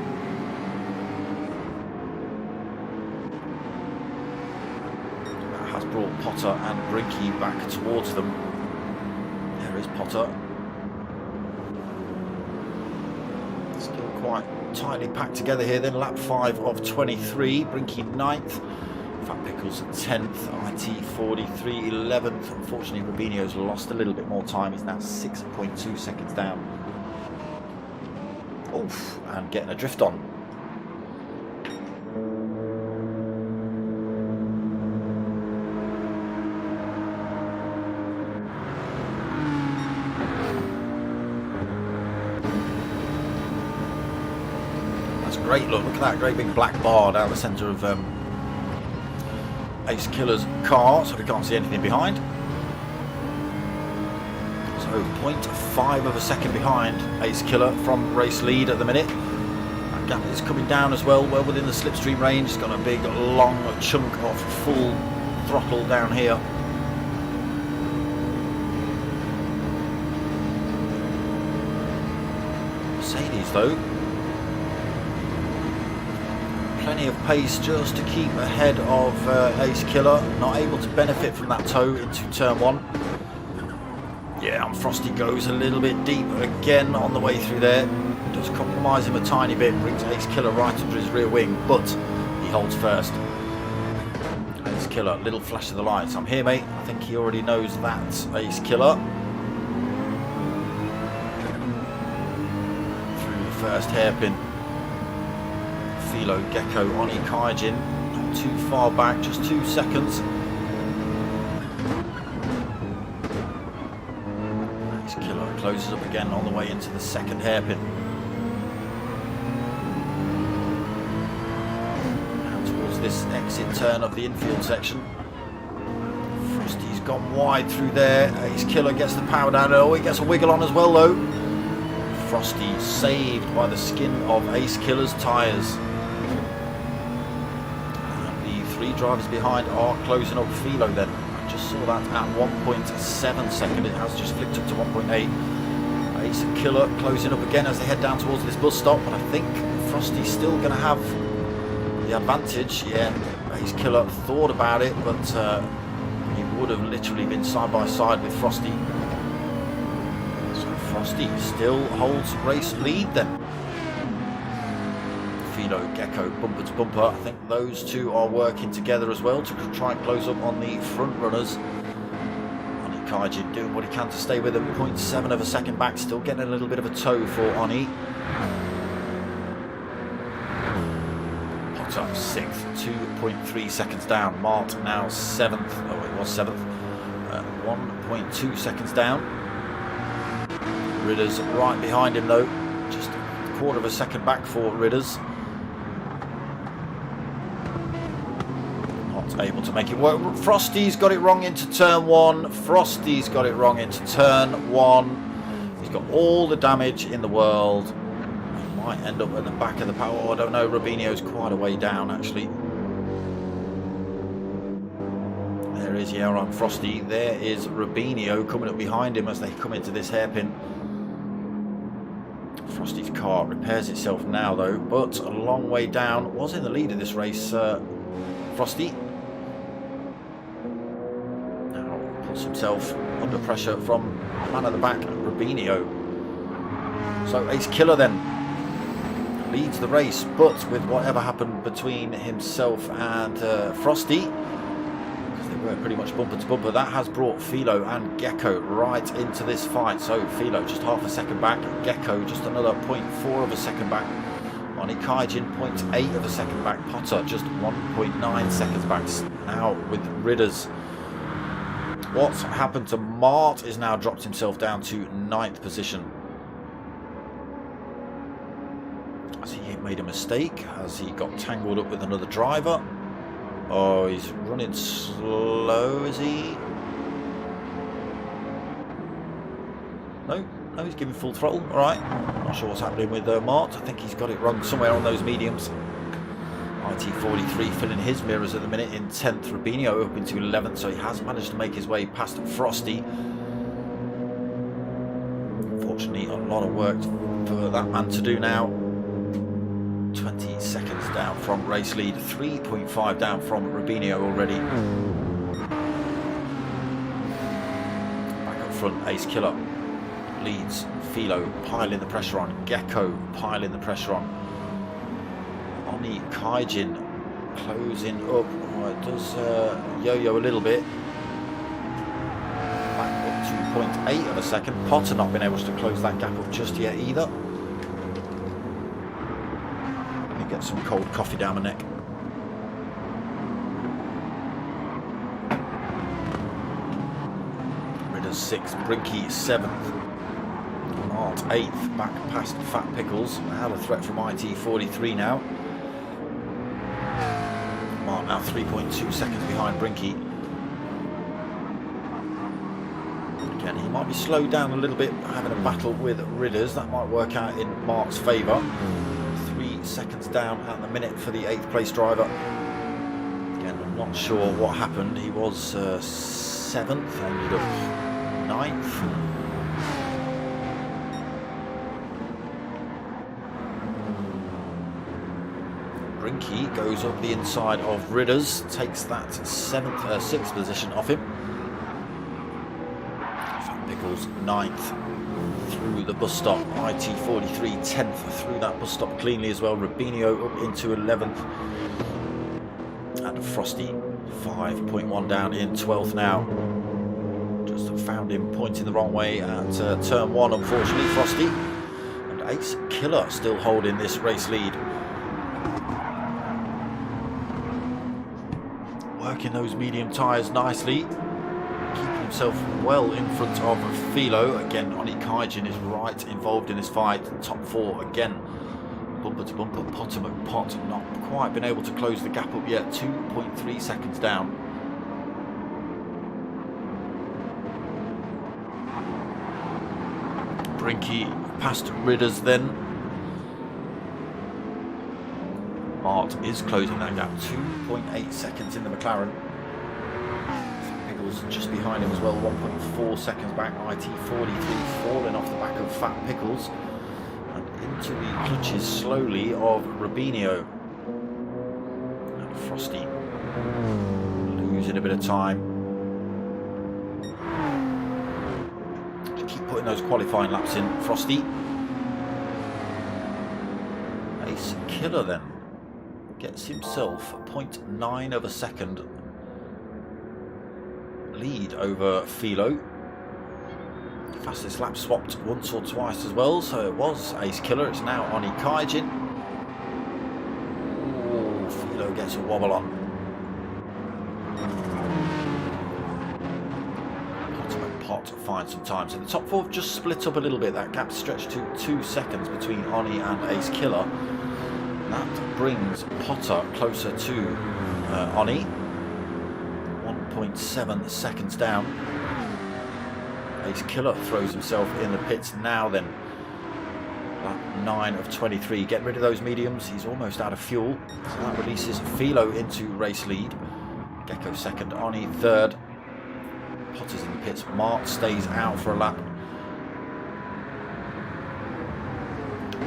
That has brought Potter and Brinky back towards them. There is Potter. Still quite tightly packed together here then. Lap 5 of 23. Brinky 9th. Fat Pickles 10th. IT43 11th. Unfortunately, Rubinho's lost a little bit more time. He's now 6.2 seconds down. Oof, and getting a drift on. Great look at that great big black bar down the centre of Ace Killer's car, so we can't see anything behind. So 0.5 of a second behind Ace Killer from race lead at the minute. That gap is coming down as well within the slipstream range. It's got a big long chunk of full throttle down here. Mercedes though, plenty of pace just to keep ahead of Ace Killer, not able to benefit from that toe into turn one. Yeah, and Frosty goes a little bit deep again on the way through there. Does compromise him a tiny bit, brings Ace Killer right under his rear wing, but he holds first. Ace Killer, little flash of the lights. I'm here, mate. I think he already knows that. Ace Killer. Through the first hairpin. Philo, Gecko, Oni Kaijin, not too far back, just 2 seconds. Ace Killer closes up again on the way into the second hairpin. Now towards this exit turn of the infield section. Frosty's gone wide through there. Ace Killer gets the power down. Oh, he gets a wiggle on as well though. Frosty saved by the skin of Ace Killer's tyres. drivers behind are closing up. Philo then, I just saw that at 1.7 second. It has just flipped up to 1.8. Ace and Killer closing up again as they head down towards this bus stop, but I think Frosty's still going to have the advantage. Yeah, Ace Killer thought about it, but he would have literally been side by side with Frosty. So Frosty still holds race lead then. Philo, Gecko, bumper to bumper. I think those two are working together as well to try and close up on the front runners. Oni Kaijin doing what he can to stay with them. 0.7 of a second back, still getting a little bit of a tow for Oni. Potter 6th, 2.3 seconds down. Mart now 7th. Oh, it was 7th. 1.2 seconds down. Ridders right behind him though. Just a quarter of a second back for Ridders. Able to make it work. Frosty's got it wrong into turn 1. Frosty's got it wrong into turn 1. He's got all the damage in the world. He might end up at the back of the power. Oh, I don't know. Rubinho's quite a way down actually. There is Yara and Frosty. There is Rubinho coming up behind him as they come into this hairpin. Frosty's car repairs itself now though, but a long way down. Was in the lead of this race, Frosty. Puts himself under pressure from man at the back, Rubinho. So Ace Killer then leads the race, but with whatever happened between himself and Frosty, because they were pretty much bumper to bumper, that has brought Philo and Gecko right into this fight. So Philo just half a second back, Gecko just another 0.4 of a second back, Oni Kaijin 0.8 of a second back, Potter just 1.9 seconds back now with Ridders. What's happened to Mart is now dropped himself down to 9th position. Has he made a mistake? Has he got tangled up with another driver? Oh, he's running slow, is he? No, he's giving full throttle. All right. Not sure what's happening with Mart. I think he's got it wrong somewhere on those mediums. IT43 filling his mirrors at the minute in 10th. Rubinho up into 11th, so he has managed to make his way past Frosty. Unfortunately, a lot of work for that man to do now. 20 seconds down from race lead, 3.5 down from Rubinho already. Back up front, Ace Killer leads. Philo piling the pressure on. Gecko piling the pressure on. Oni Kaijin closing up. Oh, it does yo-yo a little bit. Back up 2.8 of a second. Potter not been able to close that gap up just yet either. Let me get some cold coffee down my neck. Ridders 6th, Brinky 7th. Mart 8th, back past Fat Pickles. Now the threat from IT43 now. Mart now 3.2 seconds behind Brinky. Again, he might be slowed down a little bit, having a battle with Ridders. That might work out in Mart's favour. 3 seconds down at the minute for the 8th place driver. Again, I'm not sure what happened. He was 7th, ended up 9th. Brinky goes up the inside of Ridders, takes that 6th position off him. Fat Pickles 9th through the bus stop. IT43 10th through that bus stop cleanly as well. Rubinho up into 11th. And Frosty 5.1 down in 12th now. Just found him pointing the wrong way at turn 1, unfortunately, Frosty. And Ace Killer still holding this race lead. Working those medium tyres nicely, keeping himself well in front of Philo. Again, Oni Kaijin is right involved in this fight. Top 4 again, bumper to bumper. Potter McPot not quite been able to close the gap up yet. 2.3 seconds down. Brinky past Ridders then. Mart is closing that gap. 2.8 seconds in the McLaren. Pickles just behind him as well. 1.4 seconds back. IT43 falling off the back of Fat Pickles. And into the clutches slowly of Rubinho. And Frosty losing a bit of time. Keep putting those qualifying laps in, Frosty. Ace Killer then gets himself a 0.9 of a second lead over Philo. Fastest lap swapped once or twice as well, so it was Ace Killer. It's now Oni Kaijin. Oh, Philo gets a wobble on. Pot find some time. So the top four have just split up a little bit. That gap stretched to 2 seconds between Oni and Ace Killer. That brings Potter closer to Oni. 1.7 seconds down. Ace Killer throws himself in the pits now then. Lap 9 of 23. Get rid of those mediums. He's almost out of fuel. So that releases Philo into race lead. Gecko second. Oni third. Potter's in the pits. Mart stays out for a lap.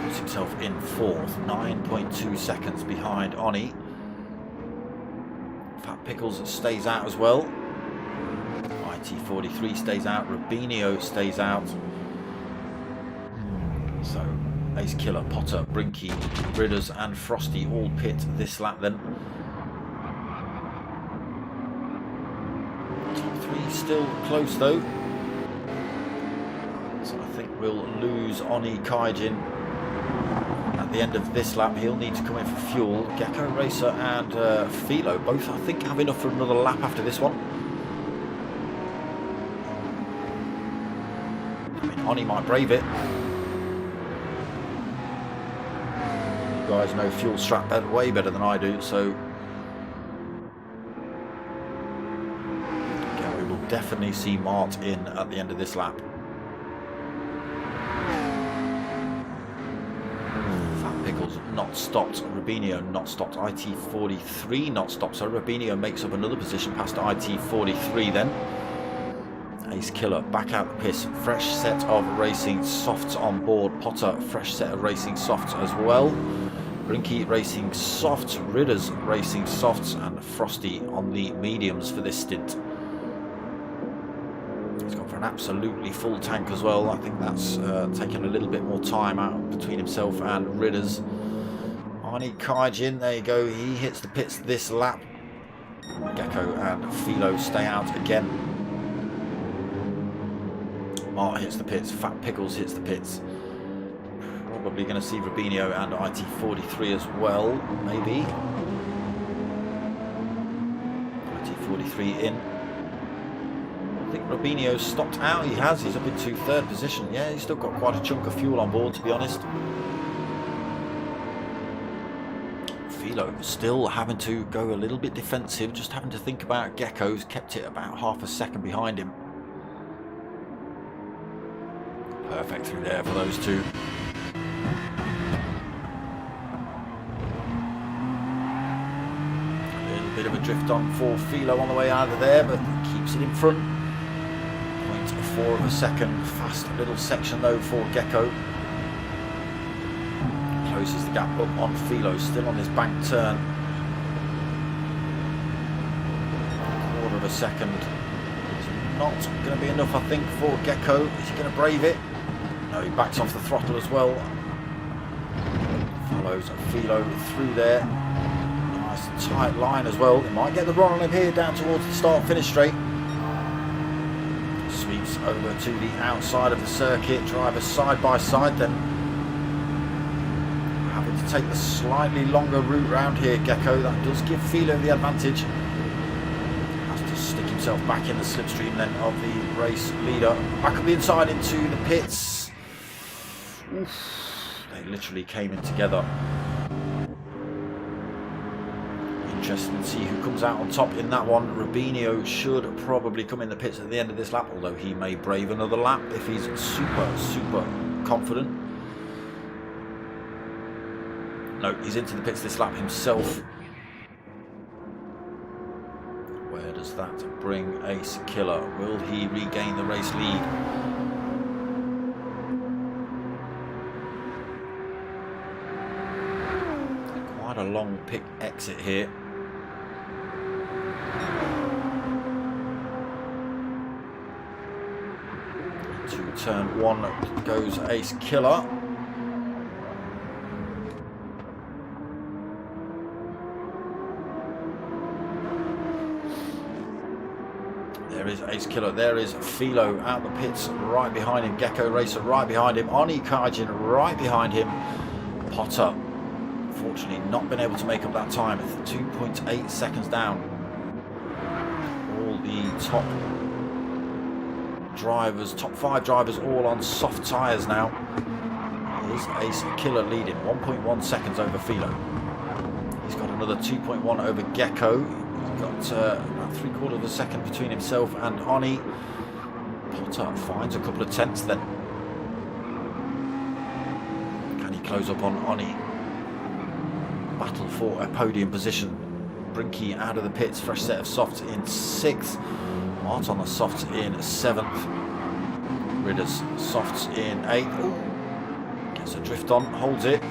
Puts himself in fourth. 9.2 seconds behind Oni. Fat Pickles stays out as well. IT43 stays out. Rubinho stays out. So Ace Killer, Potter, Brinky, Ridders and Frosty all pit this lap then. Still close though, so I think we'll lose Oni Kaijin at the end of this lap. He'll need to come in for fuel. Gecko Racer and Philo both I think have enough for another lap after this one. I mean, Oni might brave it. You guys know fuel strap way better than I do, so definitely see Mart in at the end of this lap. Fat Pickles not stopped. Rubinho not stopped. IT43 not stopped. So Rubinho makes up another position past IT43 then. Ace Killer back out the piss. Fresh set of racing softs on board. Potter, fresh set of racing softs as well. Brinky racing softs. Ridders racing softs. And Frosty on the mediums for this stint. He's gone for an absolutely full tank as well. I think that's taken a little bit more time out between himself and Ridders. Oni Kaijin, there you go. He hits the pits this lap. Gecko and Philo stay out again. Mart hits the pits. Fat Pickles hits the pits. Probably going to see Rubinho and IT43 as well, maybe. IT43 in. I think Rubinho's stopped out. He has. He's up into third position. Yeah, he's still got quite a chunk of fuel on board, to be honest. Philo still having to go a little bit defensive, just having to think about Gecko's. Kept it about half a second behind him. Perfect through there for those two. A little bit of a drift on for Philo on the way out of there, but keeps it in front. 0.4 of a second. Fast little section though for Gecko. Closes the gap up on Philo, still on his bank turn. 1/4 of a second. It's not going to be enough, I think, for Gecko. Is he going to brave it? No, he backs off the throttle as well. Follows Philo through there. Nice tight line as well. He might get the run on him here down towards the start-finish straight. Sweeps over to the outside of the circuit. Drivers side by side then. Having to take the slightly longer route round here, Gecko. That does give Philo the advantage. Has to stick himself back in the slipstream then of the race leader. Back up the inside into the pits. Oof, they literally came in together. Interesting to see who comes out on top in that one. Rubinho should probably come in the pits at the end of this lap, although he may brave another lap if he's super confident. No, he's into the pits this lap himself. Where does that bring Ace Killer? Will he regain the race lead? Quite a long pit exit here. To turn 1 goes Ace Killer. There is Ace Killer, there is Philo out the pits right behind him, Gecko Racer right behind him, Oni Kaijin right behind him, Potter fortunately not been able to make up that time, 2.8 seconds down. All the top drivers, top 5 drivers all on soft tyres now. Here's Ace Killer leading, 1.1 seconds over Philo. He's got another 2.1 over Gecko. He's got about 3/4 of a second between himself and Oni. Potter finds a couple of tenths then. Can he close up on Oni? Battle for a podium position. Brinky out of the pits, fresh set of softs in 6th. Mart on the softs in 7th. Ridder's softs in 8th. Ooh. Gets a drift on, holds it.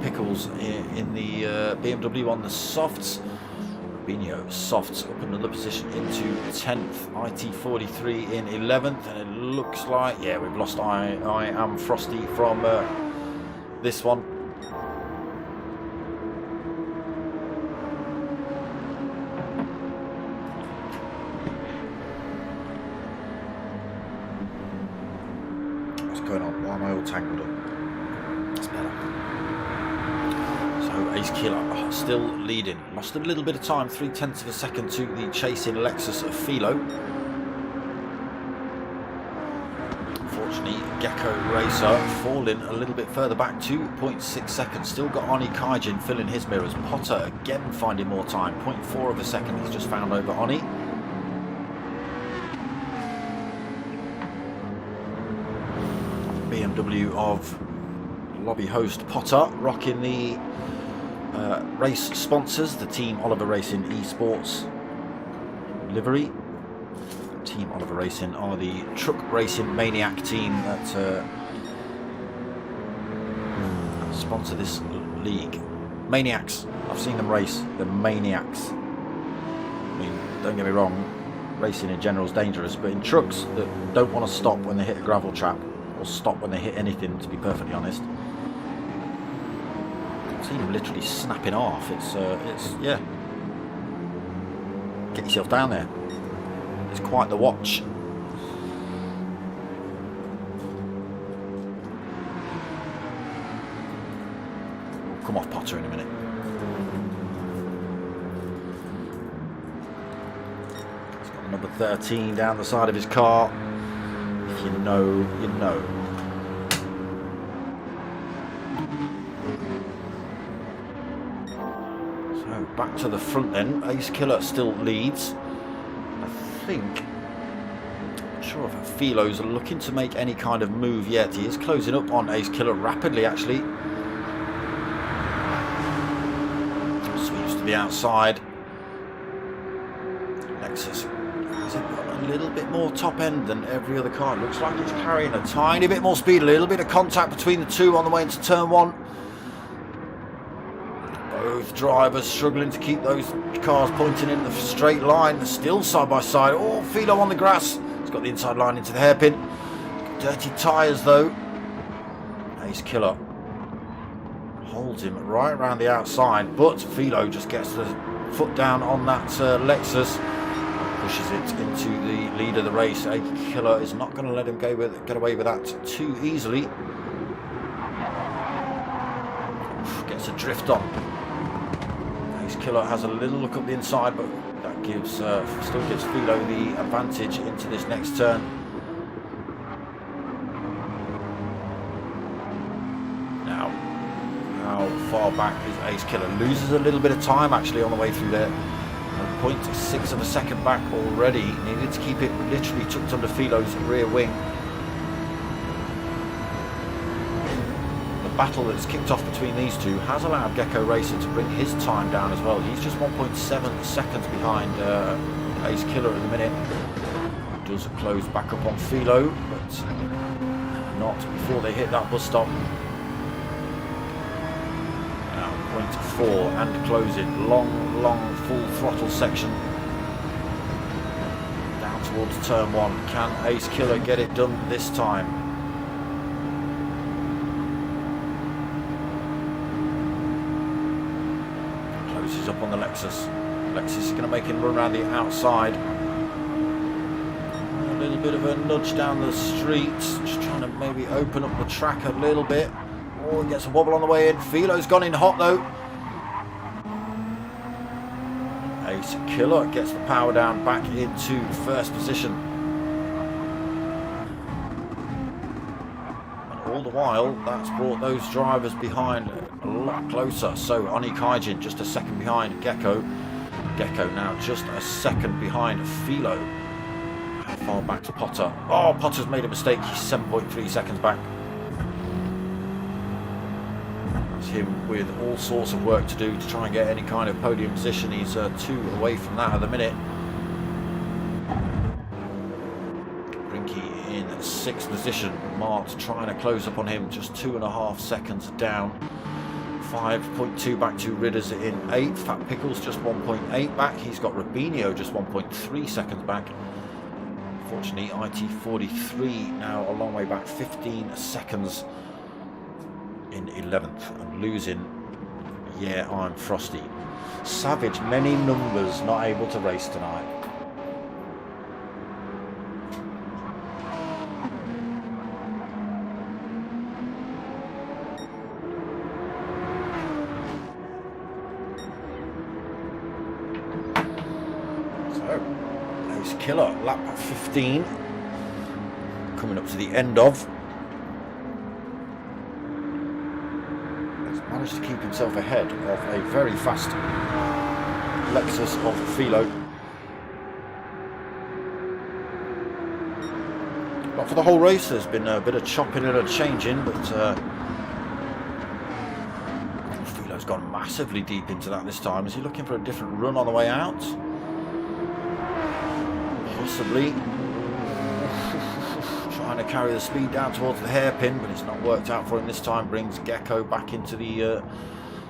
Pickles in the BMW on the softs. Rubinho softs up another position into 10th. IT43 in 11th, and it looks like, yeah, we've lost I Am Frosty from this one. What's going on? Why am I all tangled up? That's better. So Ace Killer still leading. Lost a little bit of time, 0.3 of a second to the chasing Lexus of Philo. Unfortunately, Gecko Racer falling a little bit further back, 2.6 seconds. Still got Oni Kaijin filling his mirrors. Potter again finding more time, 0.4 of a second he's just found over Oni. BMW of lobby host Potter rocking the race sponsors, the Team Oliver Racing Esports livery. Team Oliver Racing are the truck racing maniac team that sponsor this league. Maniacs, I've seen them race, they're maniacs. I mean, don't get me wrong, racing in general is dangerous, but in trucks that don't want to stop when they hit a gravel trap, or stop when they hit anything, to be perfectly honest. I've seen them literally snapping off. It's yeah. Get yourself down there. It's quite the watch. Come off Potter in a minute. He's got number 13 down the side of his car. If you know, you know. So back to the front then. Ace Killer still leads. I think, not sure if Philo's looking to make any kind of move yet. He is closing up on Ace Killer rapidly, actually. Sweeps to the outside. Lexus has it got a little bit more top end than every other car. It looks like it's carrying a tiny bit more speed, a little bit of contact between the two on the way into turn 1. Both drivers struggling to keep those cars pointing in the straight line. They're still side by side. Oh, Philo on the grass. He's got the inside line into the hairpin. Dirty tyres though. Ace Killer holds him right around the outside, but Philo just gets the foot down on that Lexus. Pushes it into the lead of the race. Ace Killer is not going to let him get away with that too easily. Gets a drift on. Ace Killer has a little look up the inside, but that gives still gives Philo the advantage into this next turn. Now, how far back is Ace Killer? Loses a little bit of time actually on the way through there. 0.6 of a second back already. Needed to keep it literally tucked under Philo's rear wing. battle that's kicked off between these two has allowed Gecko Racer to bring his time down as well. He's just 1.7 seconds behind Ace Killer at the minute. Does close back up on Philo, but not before they hit that bus stop. Now 0.4 and closing. Long full throttle section. Down towards turn 1. Can Ace Killer get it done this time? Closes up on the Lexus. Lexus is going to make him run around the outside. A little bit of a nudge down the street, just trying to maybe open up the track a little bit. Oh, he gets a wobble on the way in. Philo's gone in hot though. Ace Killer gets the power down back into first position. And all the while, that's brought those drivers behind a lot closer. So Oni Kaijin just a second behind Gecko. Gecko now just a second behind Philo. How far back's Potter? Oh, Potter's made a mistake. He's 7.3 seconds back. That's him with all sorts of work to do to try and get any kind of podium position. He's 2 away from that at the minute. Brinky in 6th position. Mart trying to close up on him, just 2.5 seconds down. 5.2 back to Ridders in 8th. Fat Pickles just 1.8 back. He's got Rubinho just 1.3 seconds back. Unfortunately, IT43 now a long way back, 15 seconds in 11th. And losing, yeah, I'm Frosty. Savage, many numbers not able to race tonight. Killer, lap 15, coming up to the end of. He's managed to keep himself ahead of a very fast Lexus of Philo. But for the whole race, there's been a bit of chopping and a changing, but Philo's gone massively deep into that this time. Is he looking for a different run on the way out? Possibly. Trying to carry the speed down towards the hairpin, but it's not worked out for him this time. Brings Gecko back into the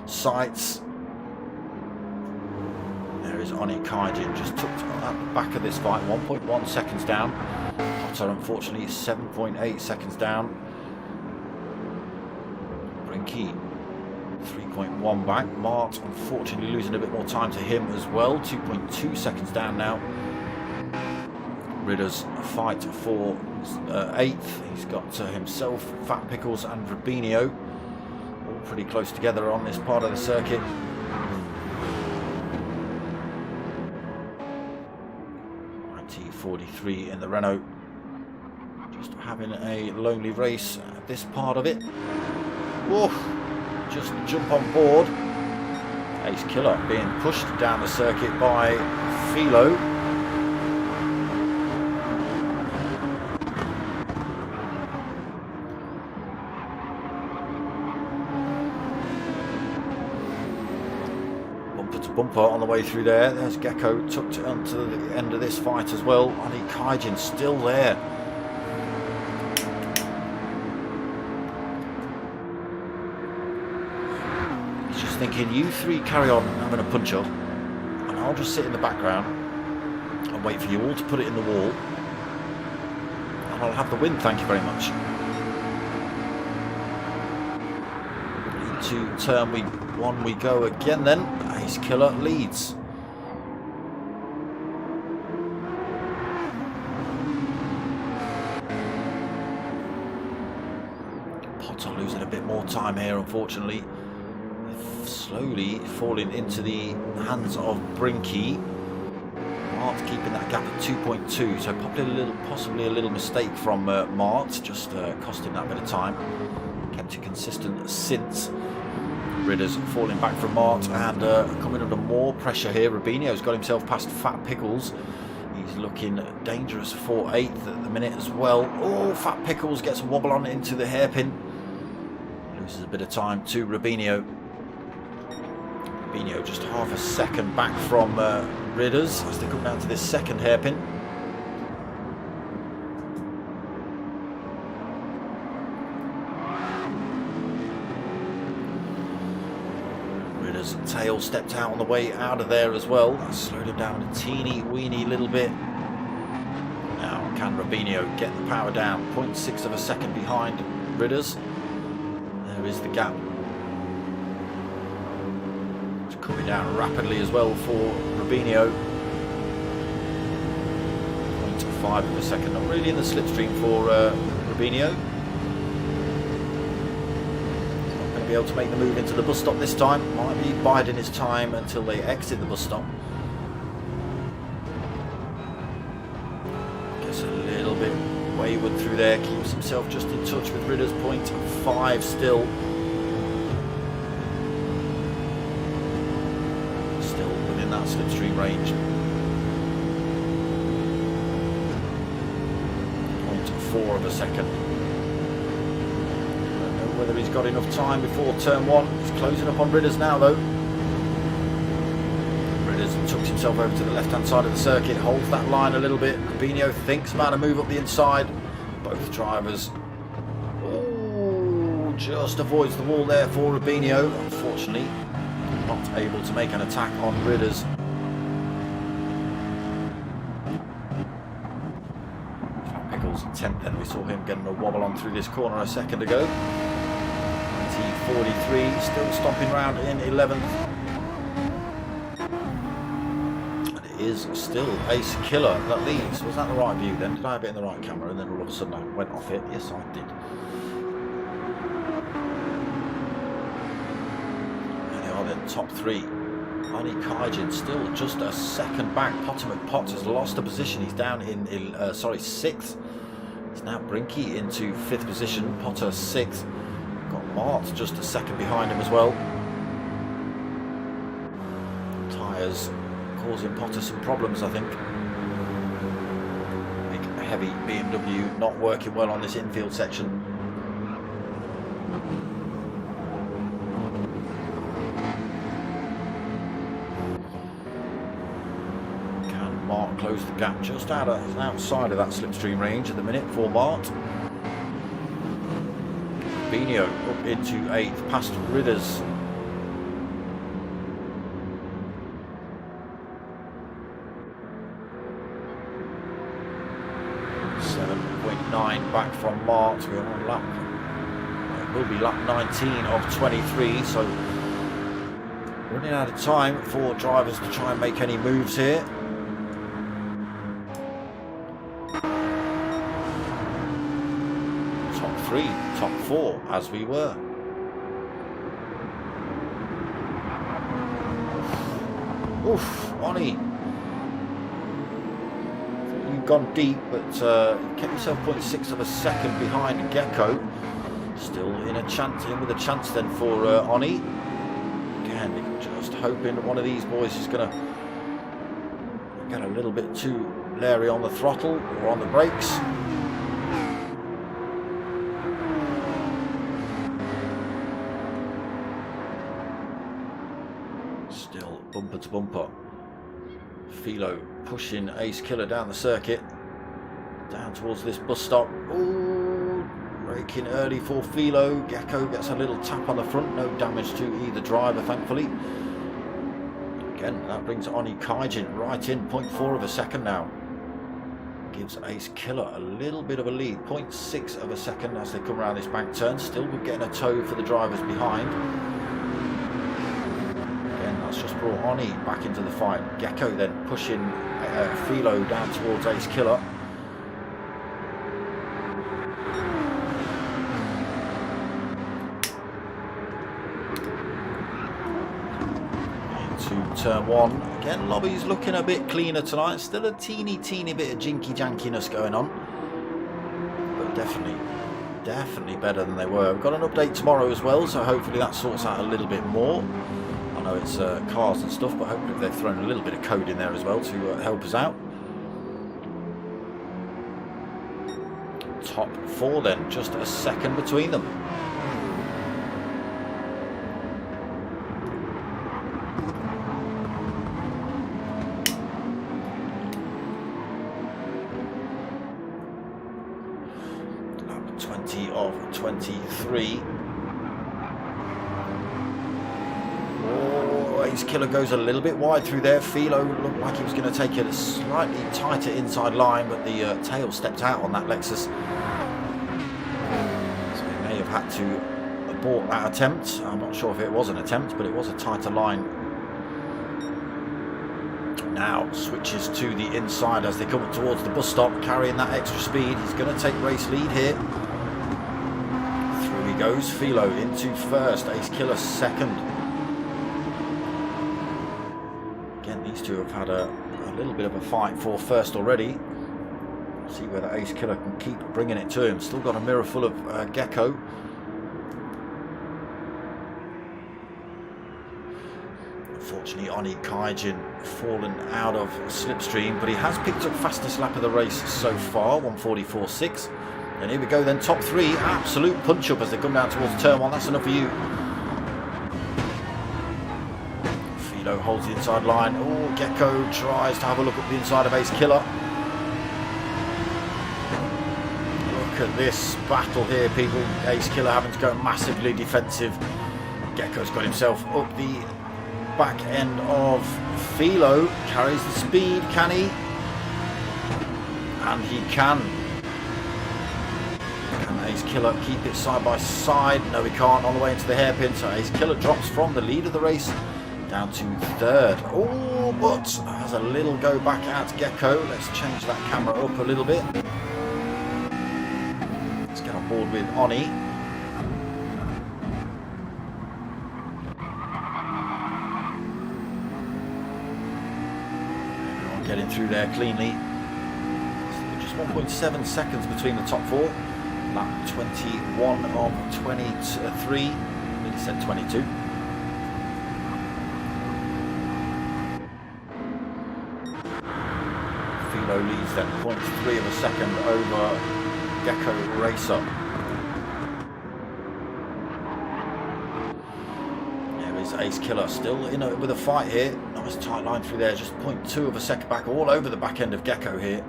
sights. There is Oni Kaijin, just tucked at the back of this fight, 1.1 seconds down. Potter, unfortunately, 7.8 seconds down. Brinky, 3.1 back. Mart, unfortunately, losing a bit more time to him as well, 2.2 seconds down now. Ridders fight for 8th. He's got himself, Fat Pickles and Rubinho all pretty close together on this part of the circuit. IT43 in the Renault, just having a lonely race at this part of it. Whoa, just jump on board. Ace Killer being pushed down the circuit by Philo. Bumper on the way through there. There's Gecko tucked onto the end of this fight as well. Oni Kaijin still there. He's just thinking, you three carry on having a punch up, and I'll just sit in the background and wait for you all to put it in the wall, and I'll have the win, thank you very much. Into turn 1 we go again then. Ace Killer leads. Potter losing a bit more time here, unfortunately. Slowly falling into the hands of Brinky. Mart keeping that gap at 2.2, so possibly a little mistake from Mart, just cost him that bit of time. Kept it consistent since. Ridders falling back from Mart and coming under more pressure here. Rubinho's got himself past Fat Pickles. He's looking dangerous for 8th at the minute as well. Oh, Fat Pickles gets a wobble on into the hairpin. Loses a bit of time to Rubinho. Rubinho just half a second back from Ridders as they come down to this second hairpin. Ridders' tail stepped out on the way out of there as well. That slowed him down a teeny weeny little bit. Now can Rubinho get the power down? 0.6 of a second behind Ridders. There is the gap. It's coming down rapidly as well for Rubinho. 0.5 of a second. Not really in the slipstream for Rubinho. He's not going to be able to make the move into the bus stop this time. Might be biding his time until they exit the bus stop. Gets a little bit wayward through there. Keeps himself just in touch with Ridders. 0.5 still. Slipstream range. 0.4 of a second. I don't know whether he's got enough time before turn 1. He's closing up on Ridders now though. Ridders tucks himself over to the left hand side of the circuit, holds that line a little bit. Rubinho thinks about a move up the inside. Both drivers. Oh, just avoids the wall there for Rubinho. Unfortunately, not able to make an attack on Ridders. Pickles in 10th then. We saw him getting a wobble on through this corner a second ago. GT3 still stomping around in 11th. And it is still Ace Killer that leads. Was that the right view then? Did I have it in the right camera and then all of a sudden I went off it? Yes, I did. Top 3. Oni Kaijin still just a second back. Potter McPotts has lost a position. He's down in 6th. It's now Brinky into 5th position. Potter 6th. Got Mart just a second behind him as well. Tyres causing Potter some problems, I think. Big heavy BMW not working well on this infield section. Mart closed the gap just outside of that slipstream range at the minute for Mart. Rubinho up into 8th, past Ridders. .9 back from Mart. We're on lap. It will be lap 19 of 23. So running out of time for drivers to try and make any moves here. Top 4 as we were. Oof, Oni. You've gone deep, but kept yourself 0.6 of a second behind Gecko. Still in with a chance then for Oni. Again, just hoping that one of these boys is going to get a little bit too leery on the throttle or on the brakes. Still bumper to bumper. Philo pushing Ace Killer down the circuit. Down towards this bus stop. Ooh, braking early for Philo. Gecko gets a little tap on the front. No damage to either driver, thankfully. Again, that brings Oni Kaijin right in. 0.4 of a second now. Gives Ace Killer a little bit of a lead. 0.6 of a second as they come around this bank turn. Still getting a tow for the drivers behind. That's just brought Oni back into the fight. Gecko then pushing Philo down towards Ace Killer. Into turn 1. Again, lobby's looking a bit cleaner tonight. Still a teeny bit of jinky jankiness going on. But definitely better than they were. We've got an update tomorrow as well, so hopefully that sorts out a little bit more. I know it's cars and stuff, but hopefully they've thrown a little bit of code in there as well to help us out. Top 4 then, just a second between them. of 23. Oh, Ace Killer goes a little bit wide through there. Philo looked like he was going to take a slightly tighter inside line, but the tail stepped out on that Lexus. So he may have had to abort that attempt. I'm not sure if it was an attempt, but it was a tighter line. Now switches to the inside as they come up towards the bus stop, carrying that extra speed. He's going to take race lead here. Through he goes. Philo into first, Ace Killer second. Again, these two have had a little bit of a fight for first already. See whether Ace Killer can keep bringing it to him. Still got a mirror full of Gecko. Unfortunately, Oni Kaijin fallen out of slipstream, but he has picked up fastest lap of the race so far, 1:44.6. And here we go then, top three, absolute punch up as they come down towards turn one. That's enough for you. Philo holds the inside line. Oh, Gecko tries to have a look at the inside of Ace Killer. Look at this battle here, people. Ace Killer having to go massively defensive. Gecko's got himself up the back end of Philo, carries the speed, can he? And he can. Can Ace Killer keep it side by side? No, he can't, on the way into the hairpin. So Ace Killer drops from the lead of the race down to third. Oh, but has a little go back at Gecko. Let's change that camera up a little bit. Let's get on board with Oni. Getting through there cleanly. Just 1.7 seconds between the top four. Lap 21 of 23. Nearly said 22. Philo leads then 0.3 of a second over Gecko Racer. There is Ace Killer still in with a fight here. Nice tight line through there, just 0.2 of a second back, all over the back end of Gecko here.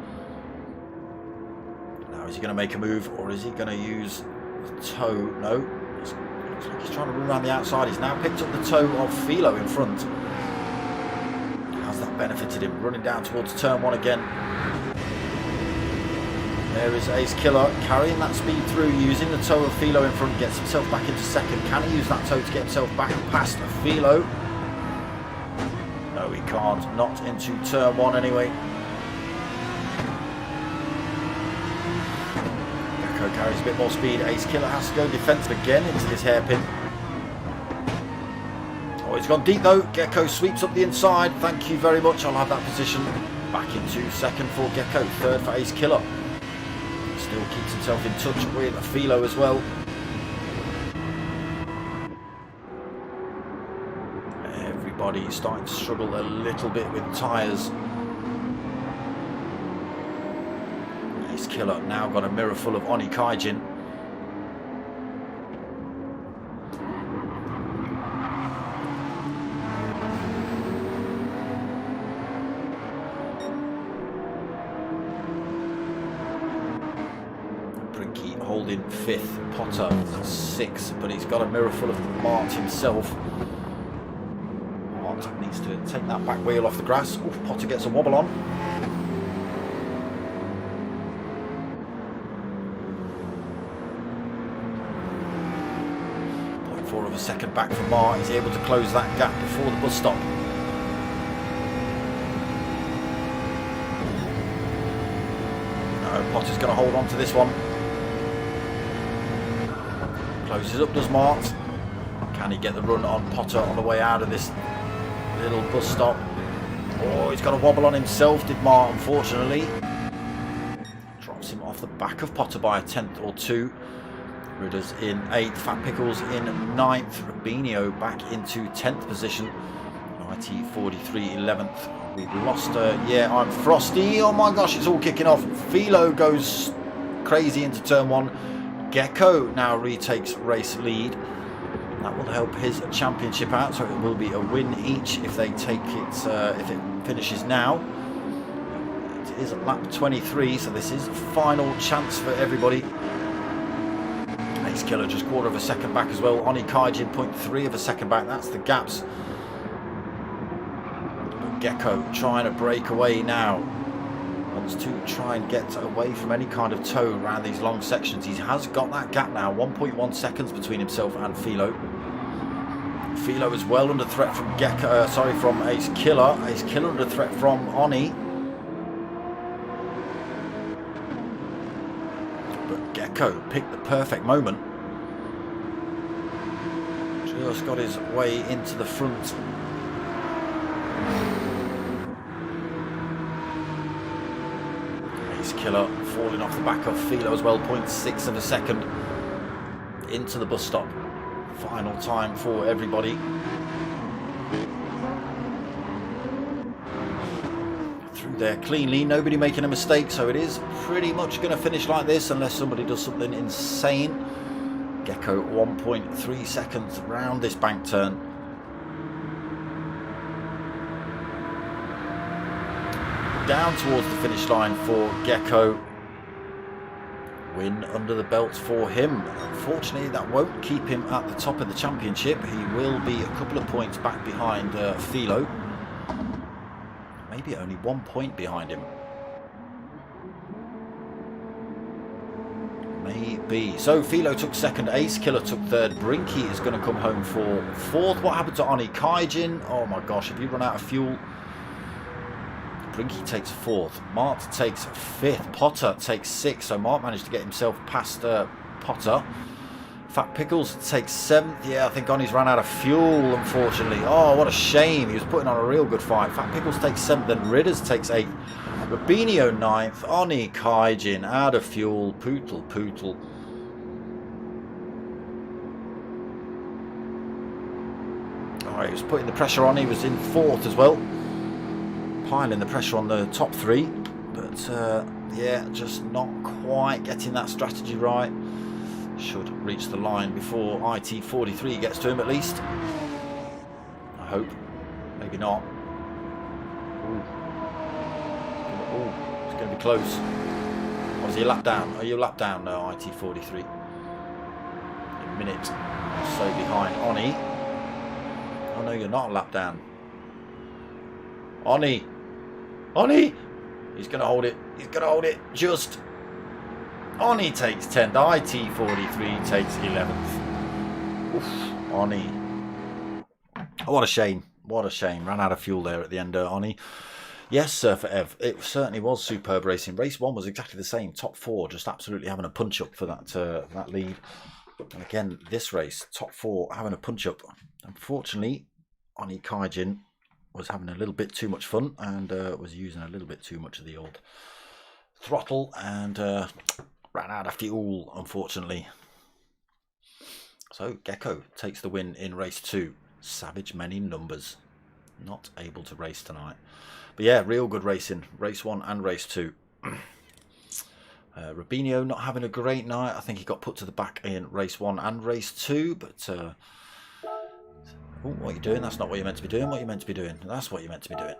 Now is he going to make a move, or is he going to use the toe? No, looks like he's trying to run around the outside. He's now picked up the toe of Philo in front. How's that benefited him? Running down towards turn one again. There is Ace Killer carrying that speed through, using the toe of Philo in front, gets himself back into second. Can he use that toe to get himself back past Philo? No, he can't. Not into turn one anyway. Gecko carries a bit more speed. Ace Killer has to go defensive again into this hairpin. Oh, he's gone deep though. Gecko sweeps up the inside. Thank you very much. I'll have that position. Back into second for Gecko. Third for Ace Killer. Still keeps himself in touch with Philo as well. Everybody's starting to struggle a little bit with tyres. Ace Killer now got a mirror full of Oni Kaijin. Holding fifth, Potter sixth, but he's got a mirror full of Mart himself. Mart needs to take that back wheel off the grass. Oof, Potter gets a wobble on. 0.4 of a second back from Mart. He's able to close that gap before the bus stop. No, Potter's going to hold on to this one. Closes up, does Mart. Can he get the run on Potter on the way out of this little bus stop? Oh, he's got a wobble on himself, did Mart, unfortunately. Drops him off the back of Potter by a tenth or two. Ridders in 8th, Fat Pickles in 9th. Rubinho back into 10th position. 90.43, 11th. We've lost yeah, I'm Frosty. Oh my gosh, it's all kicking off. Philo goes crazy into turn one. Gecko now retakes race lead. That will help his championship out, so it will be a win each if they take it, if it finishes now. It is at lap 23, so this is final chance for everybody. Killer just quarter of a second back as well. Oni Kaijin 0.3 of a second back. That's the gaps. Gecko trying to break away now. Wants to try and get away from any kind of tow around these long sections. He has got that gap now. 1.1 seconds between himself and Philo. Philo is well under threat from Gecko. From Ace Killer. Ace Killer under threat from Oni. But Gecko picked the perfect moment. Just got his way into the front. Ace Killer falling off the back of Philo as well. 0.6 of a second into the bus stop. Final time for everybody. Through there cleanly, nobody making a mistake, so it is pretty much going to finish like this unless somebody does something insane. Gecko 1.3 seconds round this bank turn. Down towards the finish line for Gecko. Win under the belt for him. Unfortunately, that won't keep him at the top of the championship. He will be a couple of points back behind Philo. Maybe only 1 point behind him. Maybe. So Philo took second, Ace Killer took third. Brinky is going to come home for fourth. What happened to Oni Kaijin? Oh my gosh, have you run out of fuel? Brinky takes fourth. Mart takes fifth. Potter takes sixth. So Mart managed to get himself past Potter. Fat Pickles takes seventh. Yeah, I think Oni's ran out of fuel, unfortunately. Oh, what a shame. He was putting on a real good fight. Fat Pickles takes seventh. Then Ridders takes eighth. Rubinho ninth. Oni Kaijin out of fuel. Pootle. Oh, he was putting the pressure on. He was in fourth as well. Piling the pressure on the top three, but yeah, just not quite getting that strategy right. Should reach the line before IT43 gets to him at least. I hope. Maybe not. Ooh, it's going to be close. Or is he a lap down? Are you a lap down now, IT43? A minute or so behind Oni. Oh no, you're not a lap down. Oni! He's going to hold it. Just. Oni takes 10th. IT43 takes 11th. Oof. Oni. Oh, what a shame. Ran out of fuel there at the end, Oni. Yes, Surfer Ev. It certainly was superb racing. Race 1 was exactly the same. Top 4 just absolutely having a punch-up for that lead. And again, this race, top 4 having a punch-up. Unfortunately, Oni Kaijin was having a little bit too much fun and was using a little bit too much of the old throttle and ran out of fuel, unfortunately. So Gecko takes the win in race 2. Savage many numbers. Not able to race tonight. But yeah, real good racing. Race 1 and race 2. Rubinho not having a great night. I think he got put to the back in race 1 and race 2, but oh, what are you doing? That's not what you're meant to be doing. What you're meant to be doing. That's what you're meant to be doing.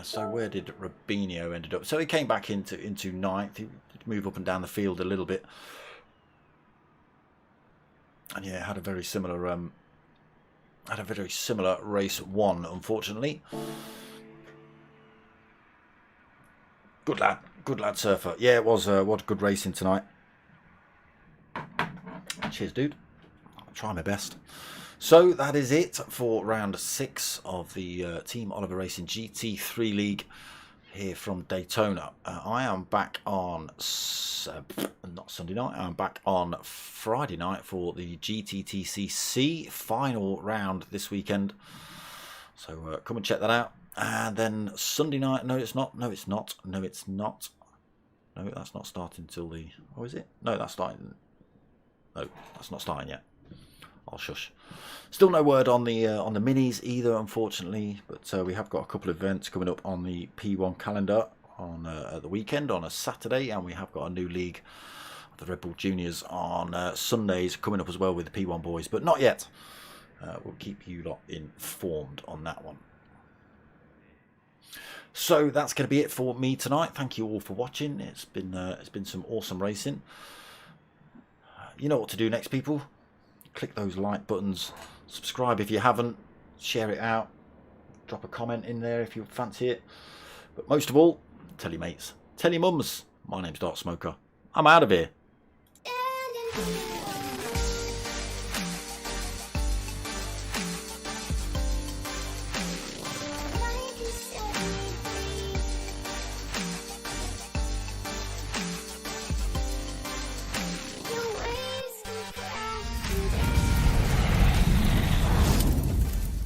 So where did Rubinho ended up? So he came back into 9th. He did move up and down the field a little bit. And yeah, had a very similar race 1, unfortunately. Good lad, Surfer. Yeah, it was what good racing tonight. Cheers, dude. Try my best. So that is it for round 6 of the Team Oliver Racing GT3 League here from Daytona. I am back on not Sunday night. I'm back on Friday night for the GTTCC final round this weekend. So come and check that out. And then Sunday night. No, it's not. No, it's not. No, it's not. No, that's not starting till the. Oh, is it? No, that's starting. No, that's not starting yet. I'll shush. Still no word on the minis either, unfortunately. But we have got a couple of events coming up on the P1 calendar on at the weekend on a Saturday, and we have got a new league of the Red Bull Juniors on Sundays coming up as well with the P1 boys, but not yet. We'll keep you lot informed on that one. So that's going to be it for me tonight. Thank you all for watching. It's been some awesome racing. You know what to do next, people. Click those like buttons. Subscribe if you haven't. Share it out. Drop a comment in there if you fancy it. But most of all, tell your mates. Tell your mums. My name's Dark Smoker. I'm out of here.